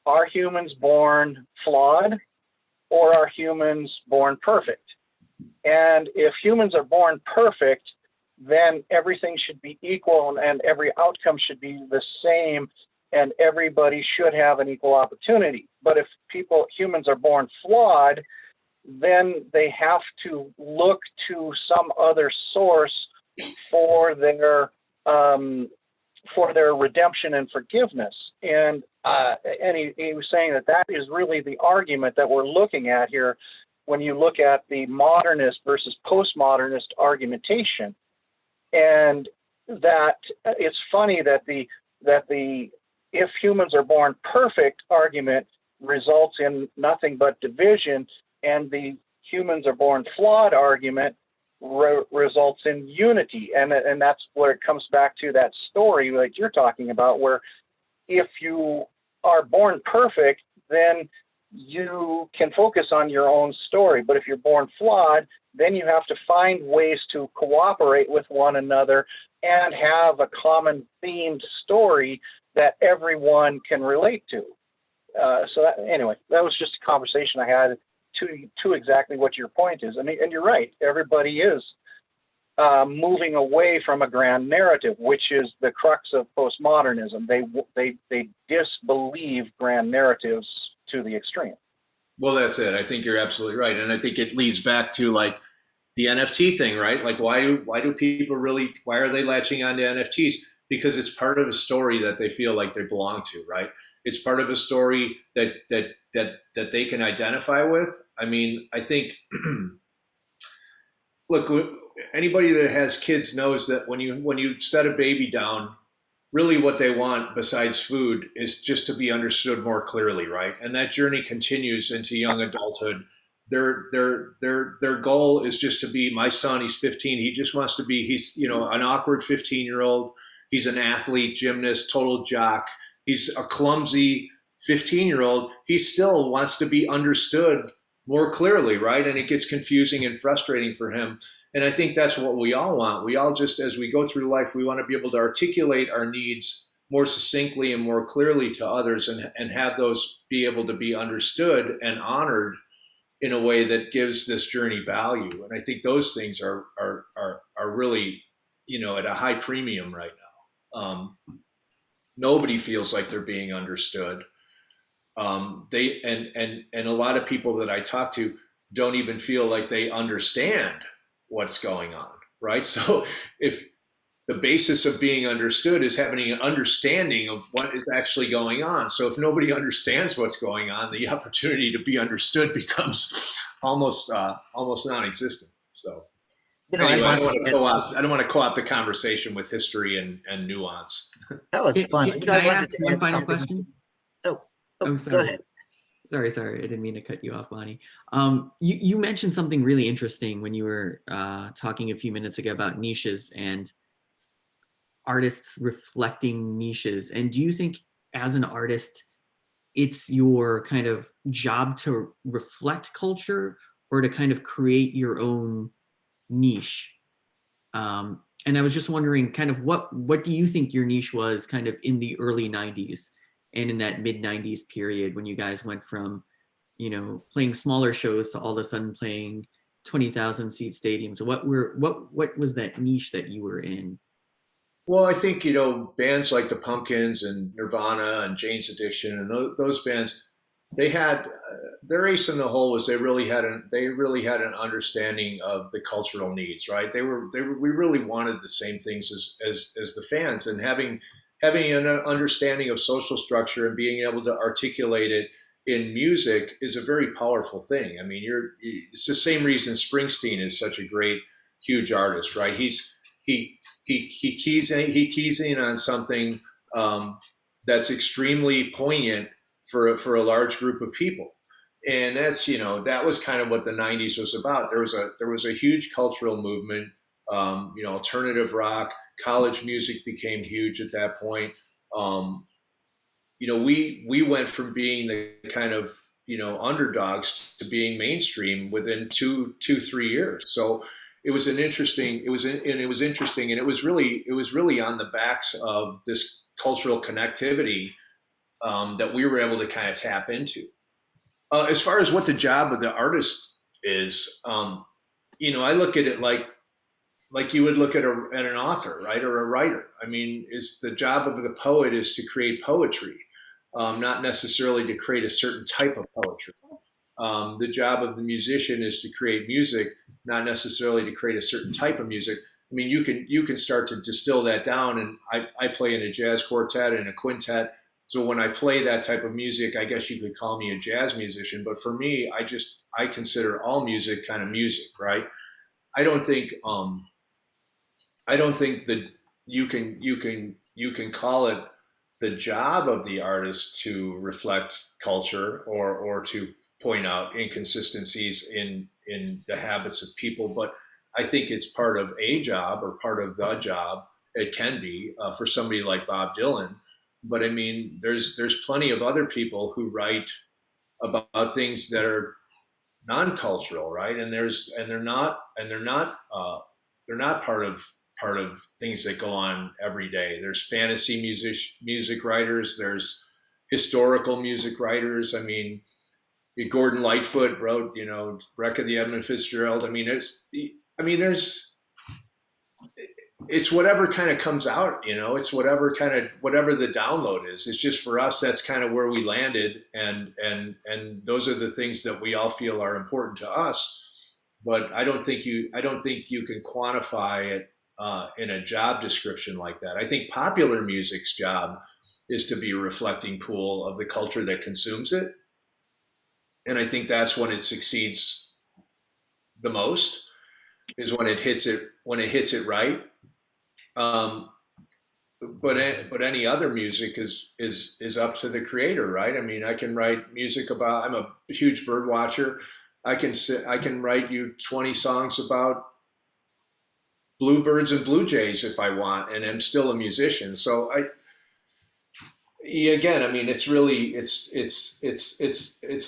are humans born flawed, or are humans born perfect? And if humans are born perfect, then everything should be equal, and every outcome should be the same, and everybody should have an equal opportunity. But if humans are born flawed, then they have to look to some other source for their redemption and forgiveness. And he was saying that is really the argument that we're looking at here when you look at the modernist versus postmodernist argumentation. And that it's funny that the if humans are born perfect argument results in nothing but division, and the humans are born flawed argument results in unity. And that's where it comes back to that story like you're talking about, where if you are born perfect, then you can focus on your own story. But if you're born flawed, then you have to find ways to cooperate with one another and have a common themed story that everyone can relate to. Anyway, that was just a conversation I had to exactly what your point is. I mean, and you're right, everybody is moving away from a grand narrative, which is the crux of postmodernism. They disbelieve grand narratives to the extreme. Well, that's it. I think you're absolutely right. And I think it leads back to like the NFT thing, right? Like why are they latching on to NFTs? Because it's part of a story that they feel like they belong to, right? It's part of a story that they can identify with. I mean, I think, look, anybody that has kids knows that when you set a baby down, really what they want besides food is just to be understood more clearly, right? And that journey continues into young adulthood. Their goal is just to be, my son, he's 15. He just wants to be, he's, an awkward 15-year-old. He's an athlete, gymnast, total jock. He's a clumsy 15-year-old. He still wants to be understood more clearly, right? And it gets confusing and frustrating for him. And I think that's what we all want. We all just, as we go through life, we want to be able to articulate our needs more succinctly and more clearly to others, and have those be able to be understood and honored in a way that gives this journey value. And I think those things are really, at a high premium right now. Nobody feels like they're being understood. They and a lot of people that I talk to don't even feel like they understand what's going on, right? So if the basis of being understood is having an understanding of what is actually going on. So if nobody understands what's going on, the opportunity to be understood becomes almost non-existent. So anyway, I don't want to co-opt the conversation with history and nuance. Oh, it's fun. Can I ask one final question? Oh, sorry. Go ahead. Sorry. I didn't mean to cut you off, Bonnie. You mentioned something really interesting when you were talking a few minutes ago about niches and artists reflecting niches. And do you think as an artist, it's your kind of job to reflect culture, or to kind of create your own niche? And I was just wondering kind of what do you think your niche was kind of in the early 90s and in that mid 90s period when you guys went from, playing smaller shows to all of a sudden playing 20,000 seat stadiums. What was that niche that you were in? Well, I think, bands like the Pumpkins and Nirvana and Jane's Addiction and those bands, they had their ace in the hole was they really had an understanding of the cultural needs, right? We really wanted the same things as the fans, and having an understanding of social structure and being able to articulate it in music is a very powerful thing. I mean, it's the same reason Springsteen is such a great, huge artist, right? He keys in on something that's extremely poignant for a large group of people, and that's that was kind of what the '90s was about. There was a huge cultural movement. Alternative rock, college music became huge at that point. We went from being the kind of underdogs to being mainstream within 3 years. So it was interesting, and it was really on the backs of this cultural connectivity that we were able to kind of tap into. As far as what the job of the artist is, I look at it like you would look at an author, right, or a writer. I mean, is the job of the poet is to create poetry, not necessarily to create a certain type of poetry. The job of the musician is to create music, not necessarily to create a certain type of music. I mean, you can start to distill that down, and I play in a jazz quartet and a quintet. So when I play that type of music, I guess you could call me a jazz musician. But for me, I consider all music kind of music, right? I don't think that you can call it the job of the artist to reflect culture or to point out inconsistencies in the habits of people. But I think it's part of a job or part of the job. It can be for somebody like Bob Dylan. But I mean, there's plenty of other people who write about things that are non-cultural, right? And they're not part of things that go on every day. There's fantasy music writers. There's historical music writers. I mean, Gordon Lightfoot wrote, Wreck of the Edmund Fitzgerald. I mean, it's whatever kind of comes out, it's whatever the download is. It's just for us, that's kind of where we landed. And those are the things that we all feel are important to us. But I don't think you can quantify it in a job description like that. I think popular music's job is to be a reflecting pool of the culture that consumes it. And I think that's when it succeeds the most, is when it hits it right. But any other music is up to the creator, right? I mean, I can write music about. I'm a huge bird watcher. I can write you 20 songs about bluebirds and blue jays if I want, and I'm still a musician. So again, I mean, it's really it's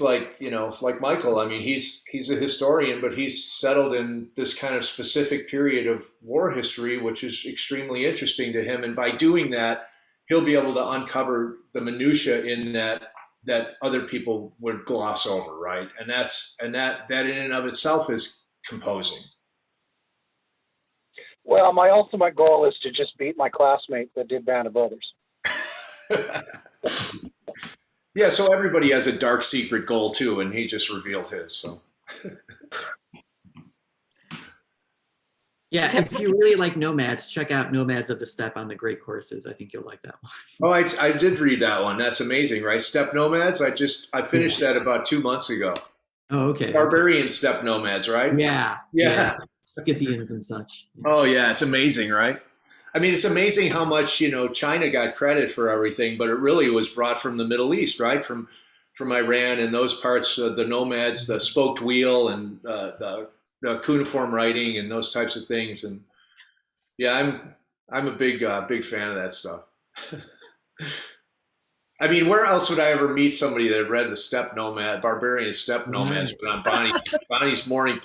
like, like Michael. I mean, he's a historian, but he's settled in this kind of specific period of war history, which is extremely interesting to him. And by doing that, he'll be able to uncover the minutia in that other people would gloss over, right? And that in and of itself is composing. Well, my ultimate goal is to just beat my classmate that did Band of Brothers. Yeah, so everybody has a dark secret goal too, and he just revealed his. So yeah, if you really like Nomads, check out Nomads of the Steppe on the Great Courses. I think you'll like that one. Oh, I did read that one. That's amazing, right? Steppe Nomads. I finished that about 2 months ago. Oh, okay. Barbarian Steppe Nomads, right? Yeah. Scythians and such. Oh yeah, it's amazing, right? I mean, it's amazing how much, China got credit for everything, but it really was brought from the Middle East, right? From Iran and those parts, the nomads, the spoked wheel and the cuneiform writing and those types of things. And yeah, I'm a big fan of that stuff. I mean, where else would I ever meet somebody that read the Barbarian Steppe Nomads, but on Bonnie's Morning?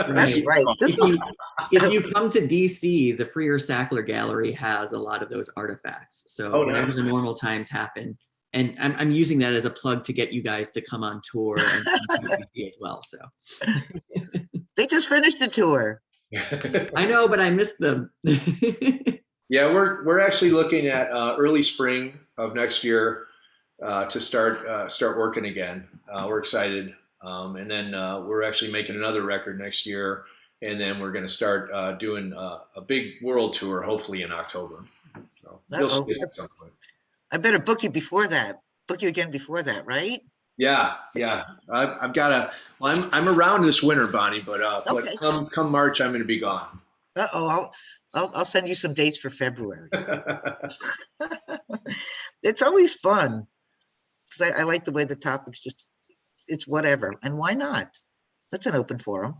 That's right. If you come to DC, the Freer Sackler Gallery has a lot of those artifacts. So whenever the normal times happen, and I'm using that as a plug to get you guys to come on tour and DC as well. So They just finished the tour. I know, but I missed them. Yeah, we're actually looking at early spring of next year to start working again. We're excited, and then we're actually making another record next year, and then we're going to start doing a big world tour, hopefully in October. So you'll see it at some point. I better book you before that. Book you again before that, right? Yeah. I've got to. Well, I'm around this winter, Bonnie, but Okay. come March, I'm going to be gone. I'll send you some dates for February. It's always fun because I like the way the topics it's whatever, and why not? That's an open forum.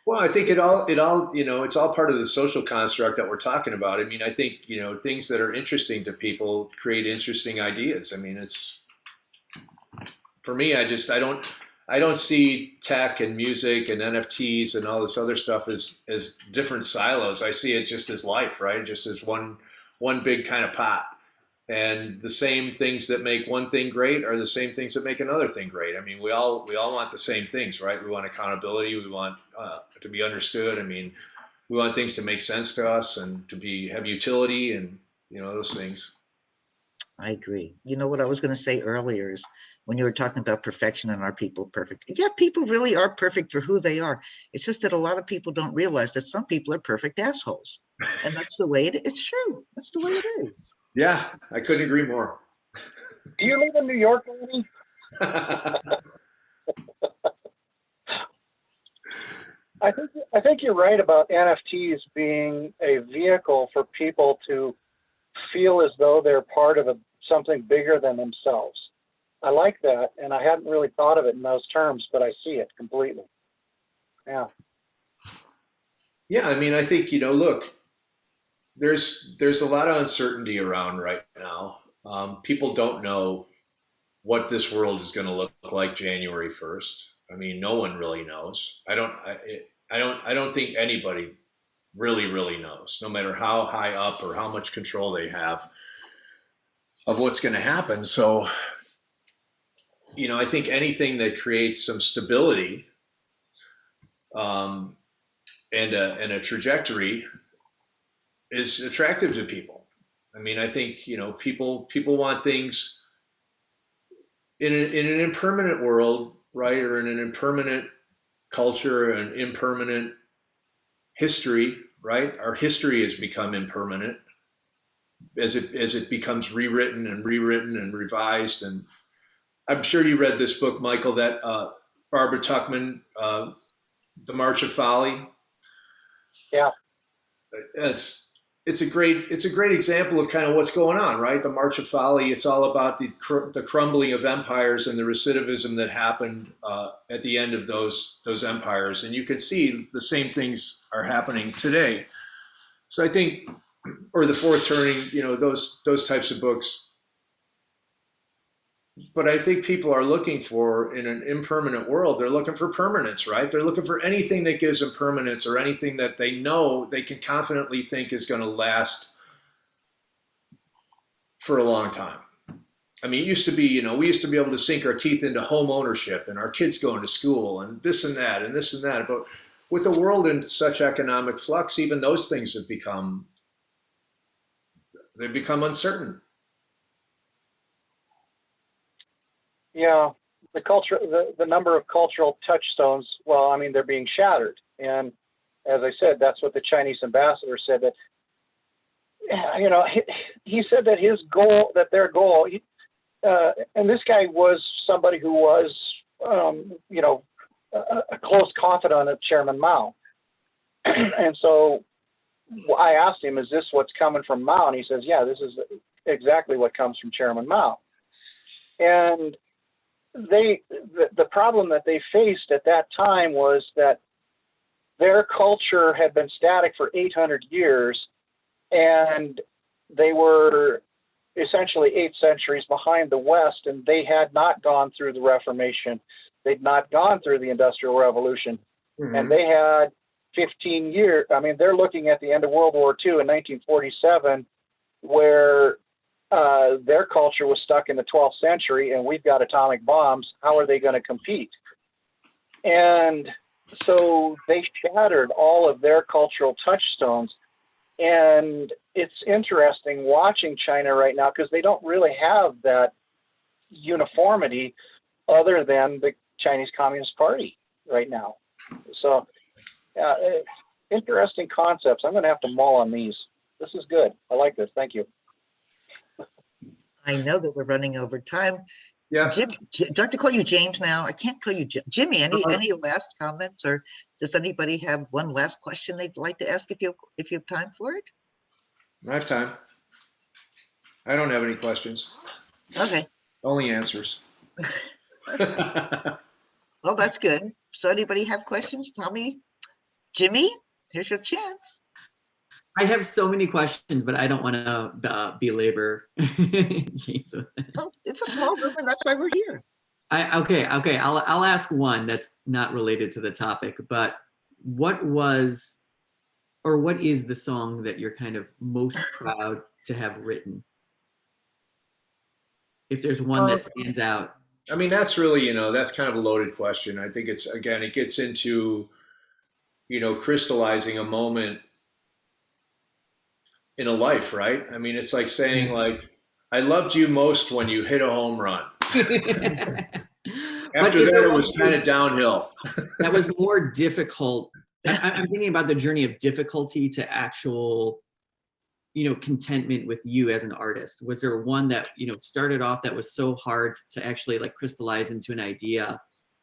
Well, I think it all it's all part of the social construct that we're talking about. I mean, I think things that are interesting to people create interesting ideas. I mean, it's for me. I don't see tech and music and NFTs and all this other stuff as different silos. I see it just as life, right? Just as one big kind of pot. And the same things that make one thing great are the same things that make another thing great. I mean, we all want the same things, right? We want accountability. We want to be understood. I mean, we want things to make sense to us and to have utility and those things. I agree. You know what I was going to say earlier is when you were talking about perfection and are people perfect? Yeah, people really are perfect for who they are. It's just that a lot of people don't realize that some people are perfect assholes, and that's the way it's true. That's the way it is. Yeah, I couldn't agree more. Do you live in New York, Amy? I think you're right about NFTs being a vehicle for people to feel as though they're part of something bigger than themselves. I like that, and I hadn't really thought of it in those terms, but I see it completely. Yeah. Yeah, I mean, I think look. There's a lot of uncertainty around right now. People don't know what this world is going to look like January 1st. I mean, no one really knows. I don't think anybody really knows, no matter how high up or how much control they have of what's going to happen. So, I think anything that creates some stability and a trajectory is attractive to people. I mean, I think people want things in an impermanent world, right, or in an impermanent culture, an impermanent history, right? Our history has become impermanent as it becomes rewritten and revised. And I'm sure you read this book, Michael, that Barbara Tuchman, The March of Folly. Yeah. It's a great example of kind of what's going on, right? The March of Folly. It's all about the crumbling of empires and the recidivism that happened at the end of those empires, and you can see the same things are happening today. So I think, or the Fourth Turning, those types of books. But I think people are looking for, in an impermanent world, they're looking for permanence, right? They're looking for anything that gives them permanence or anything that they know they can confidently think is going to last for a long time. I mean, it used to be, we used to be able to sink our teeth into home ownership and our kids going to school and this and that and this and that. But with the world in such economic flux, even those things have become uncertain. Yeah, the number of cultural touchstones, well, I mean, they're being shattered. And as I said, that's what the Chinese ambassador said, that, he said that their goal, and this guy was somebody who was, a close confidant of Chairman Mao. And so I asked him, is this what's coming from Mao? And he says, yeah, this is exactly what comes from Chairman Mao. And the problem that they faced at that time was that their culture had been static for 800 years, and they were essentially 8 centuries behind the West, and they had not gone through the Reformation. They'd not gone through the Industrial Revolution. Mm-hmm. And they had 15 years. I mean, they're looking at the end of World War II in 1947, where their culture was stuck in the 12th century, and we've got atomic bombs. How are they going to compete? And So they shattered all of their cultural touchstones. And it's interesting watching China right now because they don't really have that uniformity other than the Chinese Communist Party right now. So interesting concepts. I'm going to have to mull on these. This is good. I like this. Thank you. I know that we're running over time. Yeah. Jim, do I have to call you James now? I can't call you Jimmy. Any last comments, or does anybody have one last question they'd like to ask if you have time for it? I have time. I don't have any questions. Okay. Only answers. Well, that's good. So anybody have questions? Tommy, Jimmy, here's your chance. I have so many questions, but I don't want to belabor James. Oh, it's a small room, and that's why we're here. Okay. I'll ask one that's not related to the topic, but what is the song that you're kind of most proud to have written? If there's one that stands out. I mean, that's really, that's kind of a loaded question. I think it gets into, crystallizing a moment in a life, right? I mean, it's like saying, like, I loved you most when you hit a home run. After that, it was kind of downhill. That was more difficult. I'm thinking about the journey of difficulty to actual, contentment with you as an artist. Was there one that, started off that was so hard to actually like crystallize into an idea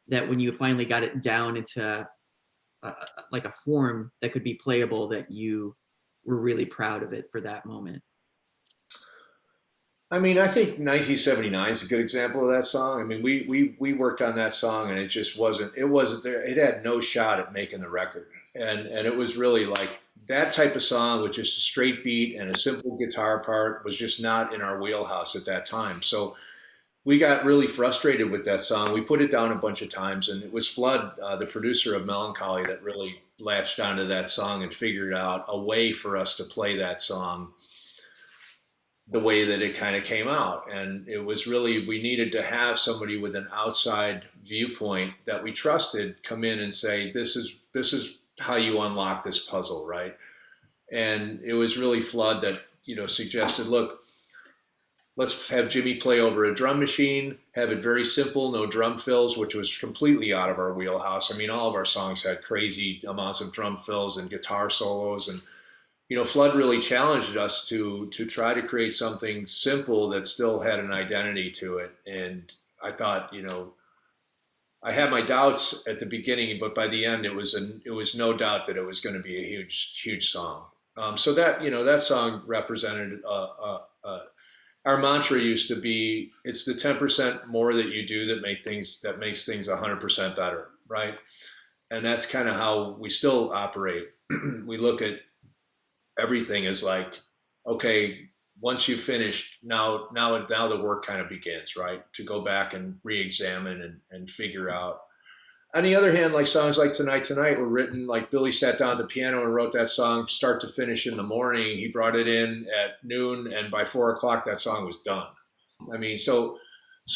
that when you finally got it down into like a form that could be playable, that you were really proud of it for that moment? I mean, I think 1979 is a good example of that song. I mean, we worked on that song and it wasn't there. It had no shot at making the record. And it was really like that type of song with just a straight beat and a simple guitar part was just not in our wheelhouse at that time. So we got really frustrated with that song. We put it down a bunch of times, and it was Flood, the producer of Melancholy, that really latched onto that song and figured out a way for us to play that song the way that it kind of came out. And it was really, we needed to have somebody with an outside viewpoint that we trusted come in and say, this is how you unlock this puzzle, right? And it was really Flood that, suggested, look, let's have Jimmy play over a drum machine, have it very simple, no drum fills, which was completely out of our wheelhouse. I mean, all of our songs had crazy amounts of drum fills and guitar solos. And, Flood really challenged us to try to create something simple that still had an identity to it. And I thought, I had my doubts at the beginning, but by the end, it was no doubt that it was going to be a huge, huge song. So that, that song represented our mantra used to be, it's the 10% more that you do that makes things 100% better, right? And that's kind of how we still operate. We look at everything as like, okay, once you've finished, now the work kind of begins, right? To go back and re-examine and figure out. On the other hand, like songs like Tonight were written, like Billy sat down at the piano and wrote that song start to finish in the morning. He brought it in at noon, and by 4 o'clock, that song was done. I mean, so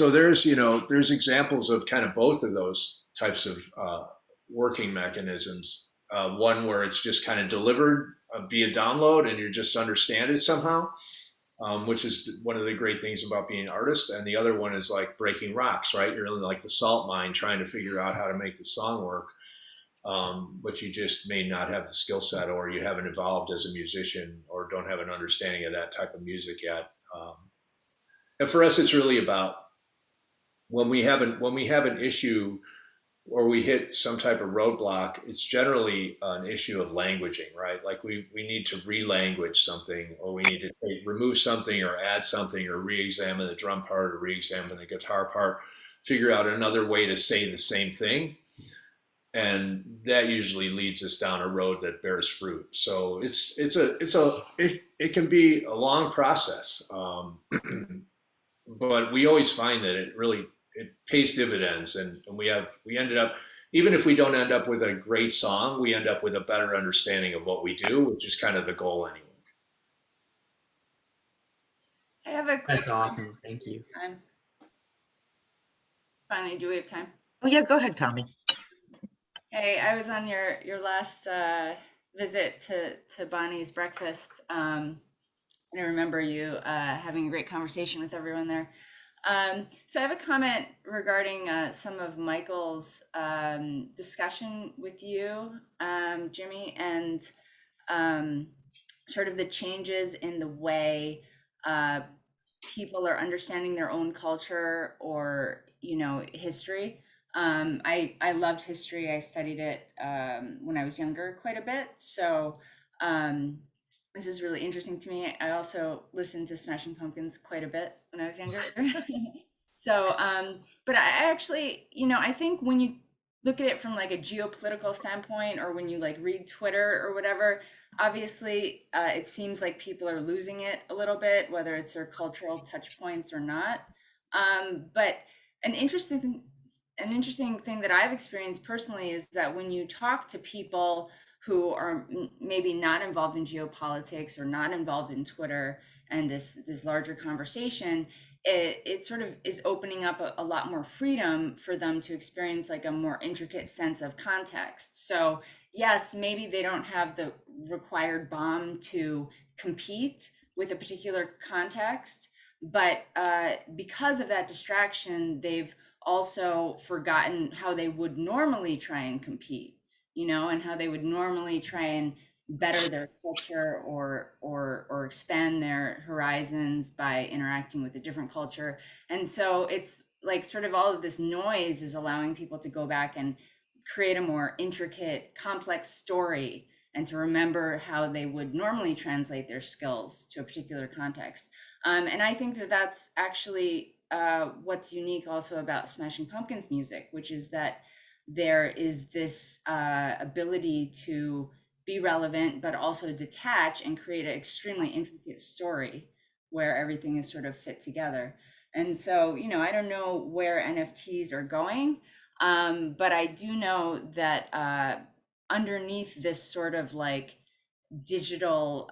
there's examples of kind of both of those types of working mechanisms. One where it's just kind of delivered via download and you just understand it somehow, which is one of the great things about being an artist. And the other one is like breaking rocks, right? You're in like the salt mine trying to figure out how to make the song work, but you just may not have the skill set, or you haven't evolved as a musician, or don't have an understanding of that type of music yet. And for us, it's really about when we have an issue or we hit some type of roadblock, it's generally an issue of languaging, right? Like we need to re-language something, or we need to remove something or add something, or re-examine the drum part or re-examine the guitar part, figure out another way to say the same thing. And that usually leads us down a road that bears fruit. So it can be a long process. But we always find that it pays dividends, and we ended up, even if we don't end up with a great song, we end up with a better understanding of what we do, which is kind of the goal anyway. I have a quick That's awesome. Thank you. time. Bonnie, do we have time? Oh yeah, go ahead, Tommy. Hey, I was on your last visit to Bonnie's breakfast, and I remember you having a great conversation with everyone there. So I have a comment regarding some of Michael's discussion with you, Jimmy, and sort of the changes in the way people are understanding their own culture or, history. I loved history. I studied it when I was younger quite a bit. So this is really interesting to me. I also listened to Smashing Pumpkins quite a bit when I was younger. So, but I actually, I think when you look at it from like a geopolitical standpoint, or when you like read Twitter or whatever, obviously it seems like people are losing it a little bit, whether it's their cultural touch points or not. But an interesting thing that I've experienced personally is that when you talk to people who are maybe not involved in geopolitics or not involved in Twitter and this larger conversation, it sort of is opening up a lot more freedom for them to experience like a more intricate sense of context. So yes, maybe they don't have the required bomb to compete with a particular context, but because of that distraction, they've also forgotten how they would normally try and compete, and how they would normally try and better their culture or expand their horizons by interacting with a different culture. And so it's like sort of all of this noise is allowing people to go back and create a more intricate, complex story, and to remember how they would normally translate their skills to a particular context. And I think that that's actually what's unique also about Smashing Pumpkins music, which is that there is this ability to be relevant, but also detach and create an extremely intricate story where everything is sort of fit together. And so, I don't know where NFTs are going, but I do know that underneath this sort of like digital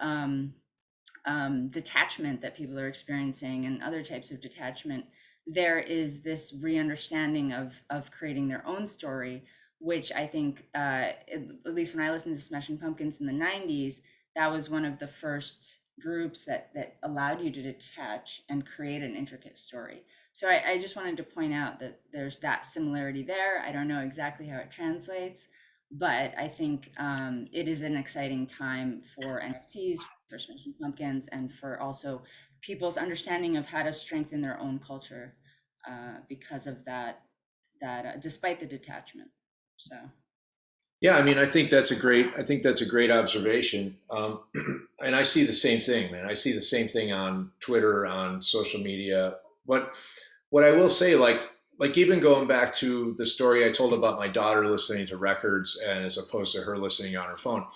detachment that people are experiencing and other types of detachment, there is this re-understanding of creating their own story, which I think, at least when I listened to Smashing Pumpkins in the 90s, that was one of the first groups that allowed you to detach and create an intricate story. So I just wanted to point out that there's that similarity there. I don't know exactly how it translates, but I think it is an exciting time for NFTs, for Smashing Pumpkins, and for also people's understanding of how to strengthen their own culture because of that despite the detachment. So Yeah, I mean, I think that's a great observation. And I see the same thing, man. I see the same thing on Twitter, on social media. But what I will say, like even going back to the story I told about my daughter listening to records and as opposed to her listening on her phone,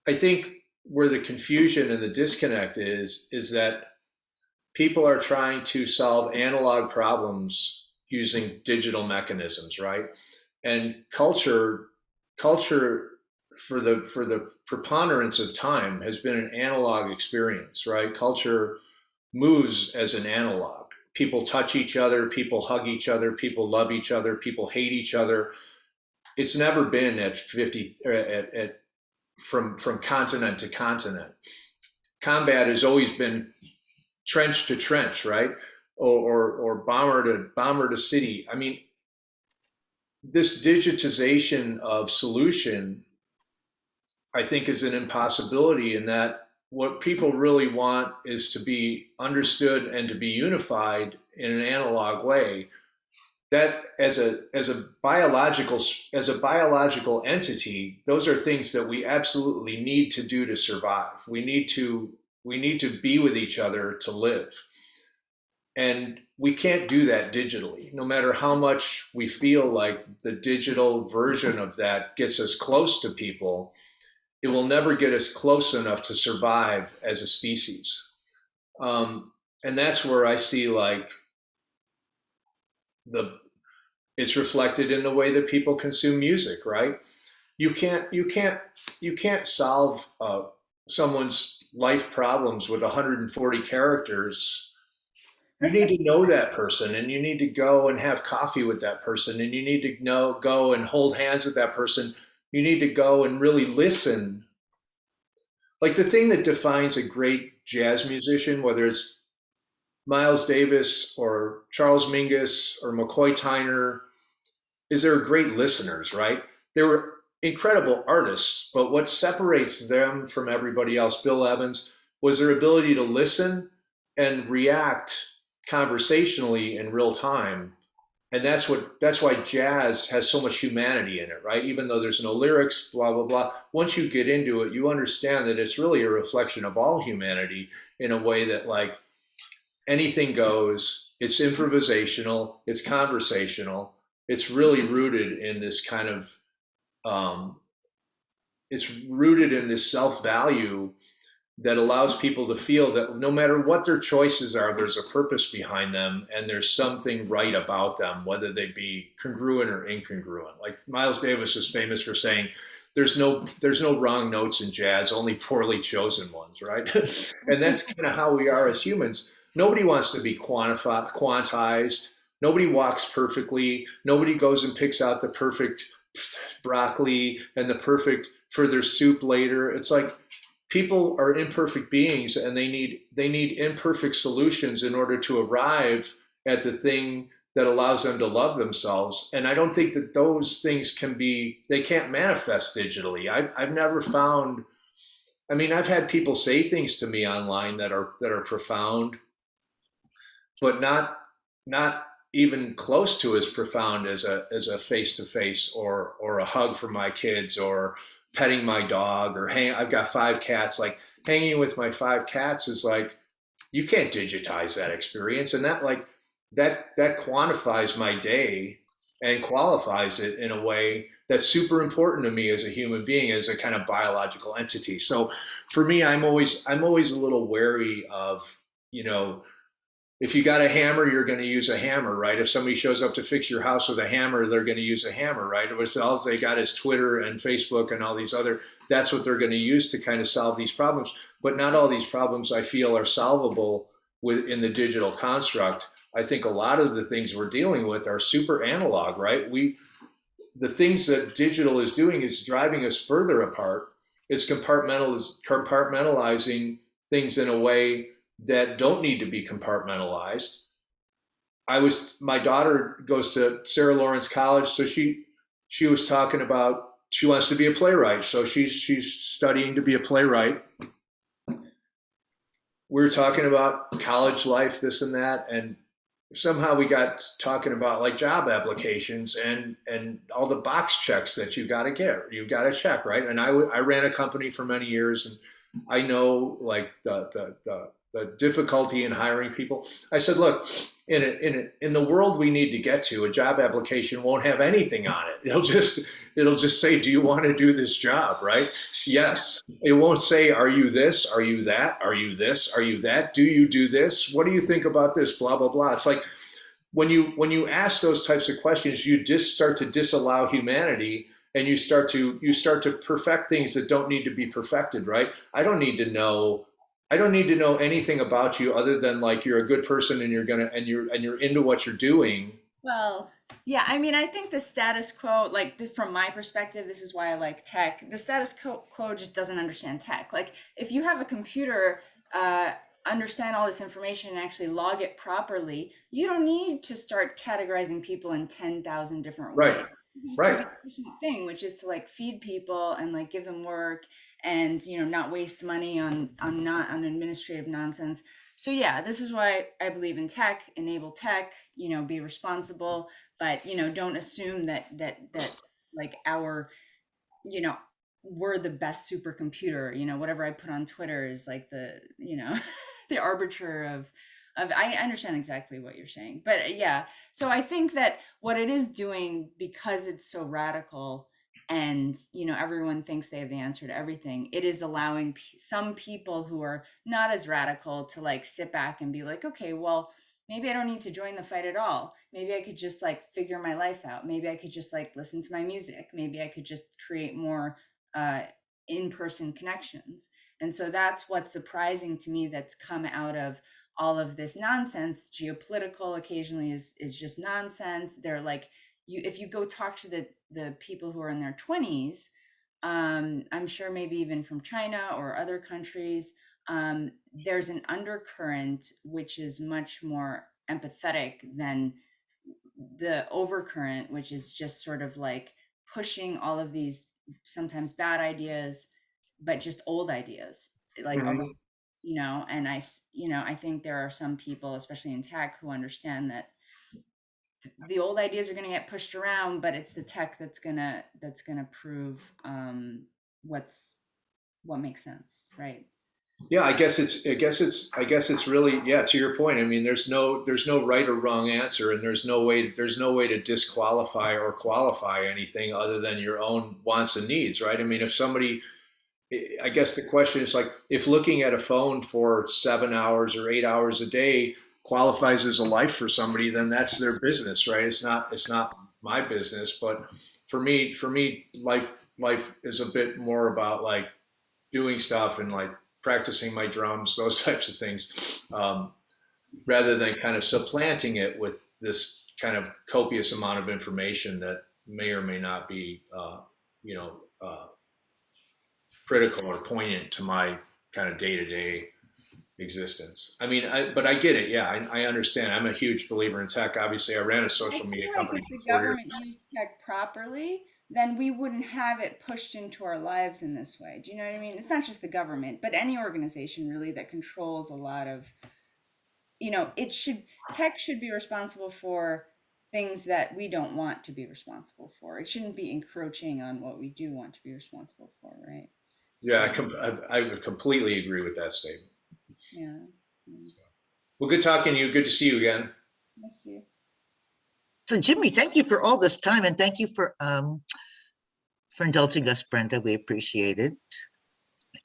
I think where the confusion and the disconnect is that people are trying to solve analog problems using digital mechanisms, right? And culture for the preponderance of time has been an analog experience, right? Culture moves as an analog. People touch each other, people hug each other, people love each other, people hate each other. It's never been at 50 from continent to continent. Combat has always been trench to trench, right? Or bomber to city. I mean, this digitization of solution, I think, is an impossibility, in that what people really want is to be understood and to be unified in an analog way. That as a biological entity, those are things that we absolutely need to do to survive. We need to be with each other to live. And we can't do that digitally. No matter how much we feel like the digital version of that gets us close to people, it will never get us close enough to survive as a species. And that's where I see like it's reflected in the way that people consume music, right? You can't solve someone's life problems with 140 characters you need to know that person, and you need to go and have coffee with that person, and you need to go and hold hands with that person. You need to go and really listen. Like the thing that defines a great jazz musician, whether it's Miles Davis or Charles Mingus or McCoy Tyner, is they're great listeners, right? They were incredible artists, but what separates them from everybody else, Bill Evans, was their ability to listen and react conversationally in real time. And that's why jazz has so much humanity in it, right? Even though there's no lyrics, blah blah blah. Once you get into it, you understand that it's really a reflection of all humanity in a way that like anything goes. It's improvisational, it's conversational, it's really rooted in this kind of it's rooted in this self-value that allows people to feel that no matter what their choices are, there's a purpose behind them and there's something right about them, whether they be congruent or incongruent. Like Miles Davis is famous for saying, there's no wrong notes in jazz, only poorly chosen ones, right? And that's kind of how we are as humans. Nobody wants to be quantized. Nobody walks perfectly. Nobody goes and picks out the perfect broccoli and the perfect for their soup later. It's like, people are imperfect beings and they need imperfect solutions in order to arrive at the thing that allows them to love themselves. And I don't think that those things they can't manifest digitally. I've never found, I mean, I've had people say things to me online that are profound, but not even close to as profound as a face-to-face or a hug for my kids or petting my dog or I've got 5 cats. Like hanging with my 5 cats is like, you can't digitize that experience. And that quantifies my day and qualifies it in a way that's super important to me as a human being, as a kind of biological entity. So for me, I'm always a little wary of, if you got a hammer, you're going to use a hammer, right? If somebody shows up to fix your house with a hammer, they're going to use a hammer, right? If all they got is Twitter and Facebook and all these that's what they're going to use to kind of solve these problems. But not all these problems, I feel, are solvable in the digital construct. I think a lot of the things we're dealing with are super analog, right? The things that digital is doing is driving us further apart. It's compartmentalizing things in a way that don't need to be compartmentalized. My daughter goes to Sarah Lawrence College, so she was talking about she wants to be a playwright, so she's studying to be a playwright. We were talking about college life, this and that, and somehow we got talking about like job applications and all the box checks that you got to check, right? And I ran a company for many years, and I know like the difficulty in hiring people. I said, look, in the world we need to get to, a job application won't have anything on it. It'll just say, do you want to do this job, right? Yes. It won't say, are you this? Are you that? Are you this? Are you that? Do you do this? What do you think about this? Blah, blah, blah. It's like when you ask those types of questions, you just start to disallow humanity, and you start to perfect things that don't need to be perfected, right? I don't need to know anything about you other than like you're a good person and you're into what you're doing. Well, yeah, I mean, I think the status quo, like from my perspective, this is why I like tech. The status quo just doesn't understand tech. Like if you have a computer, understand all this information and actually log it properly, you don't need to start categorizing people in 10,000 different ways. Right. The efficient thing, which is to like feed people and like give them work and not waste money on administrative nonsense. So yeah, this is why I believe in tech, enable tech, be responsible, but don't assume that like we're the best supercomputer, whatever I put on Twitter is like the the arbiter of I understand exactly what you're saying, but yeah. So I think that what it is doing, because it's so radical and, everyone thinks they have the answer to everything, it is allowing some people who are not as radical to like sit back and be like, okay, well, maybe I don't need to join the fight at all. Maybe I could just like figure my life out. Maybe I could just like listen to my music. Maybe I could just create more in-person connections. And so that's what's surprising to me that's come out of all of this nonsense. Geopolitical occasionally is just nonsense. They're like, if you go talk to the people who are in their 20s, I'm sure maybe even from China or other countries, there's an undercurrent which is much more empathetic than the overcurrent, which is just sort of like pushing all of these sometimes bad ideas, but just old ideas, like, you know, and I think there are some people, especially in tech, who understand that the old ideas are going to get pushed around, but it's the tech that's gonna prove what makes sense, right? Yeah, I guess it's really, yeah, to your point. I mean, there's no right or wrong answer, and there's no way to disqualify or qualify anything other than your own wants and needs, right? I mean, if somebody, I guess the question is like, if looking at a phone for 7 hours or 8 hours a day qualifies as a life for somebody, then that's their business, right? It's not my business. But for me, life is a bit more about like doing stuff and like practicing my drums, those types of things, rather than kind of supplanting it with this kind of copious amount of information that may or may not be, critical or poignant to my kind of day-to-day existence. I mean, but I get it. Yeah, I understand. I'm a huge believer in tech. Obviously, I ran a social media company. If the government used tech properly, then we wouldn't have it pushed into our lives in this way. Do you know what I mean? It's not just the government, but any organization really that controls a lot of, tech should be responsible for things that we don't want to be responsible for. It shouldn't be encroaching on what we do want to be responsible for, right? Yeah, I would completely agree with that statement. Yeah. Well, good talking to you. Good to see you again. Miss you. So Jimmy, thank you for all this time, and thank you for indulging us, Brenda. We appreciate it.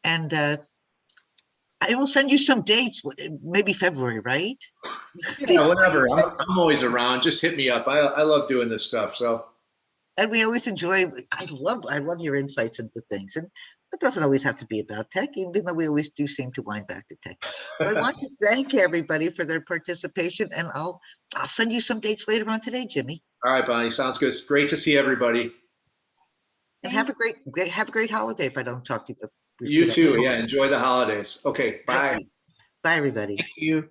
And I will send you some dates, maybe February, right? Yeah, whatever. I'm always around. Just hit me up. I love doing this stuff. So. And we always enjoy. I love your insights into things, and it doesn't always have to be about tech, even though we always do seem to wind back to tech. But I want to thank everybody for their participation, and I'll send you some dates later on today, Jimmy. All right, Bonnie. Sounds good. It's great to see everybody. And have a great holiday. If I don't talk to you, You too. Yeah. Enjoy the holidays. Okay. Bye. Bye, everybody. Thank you.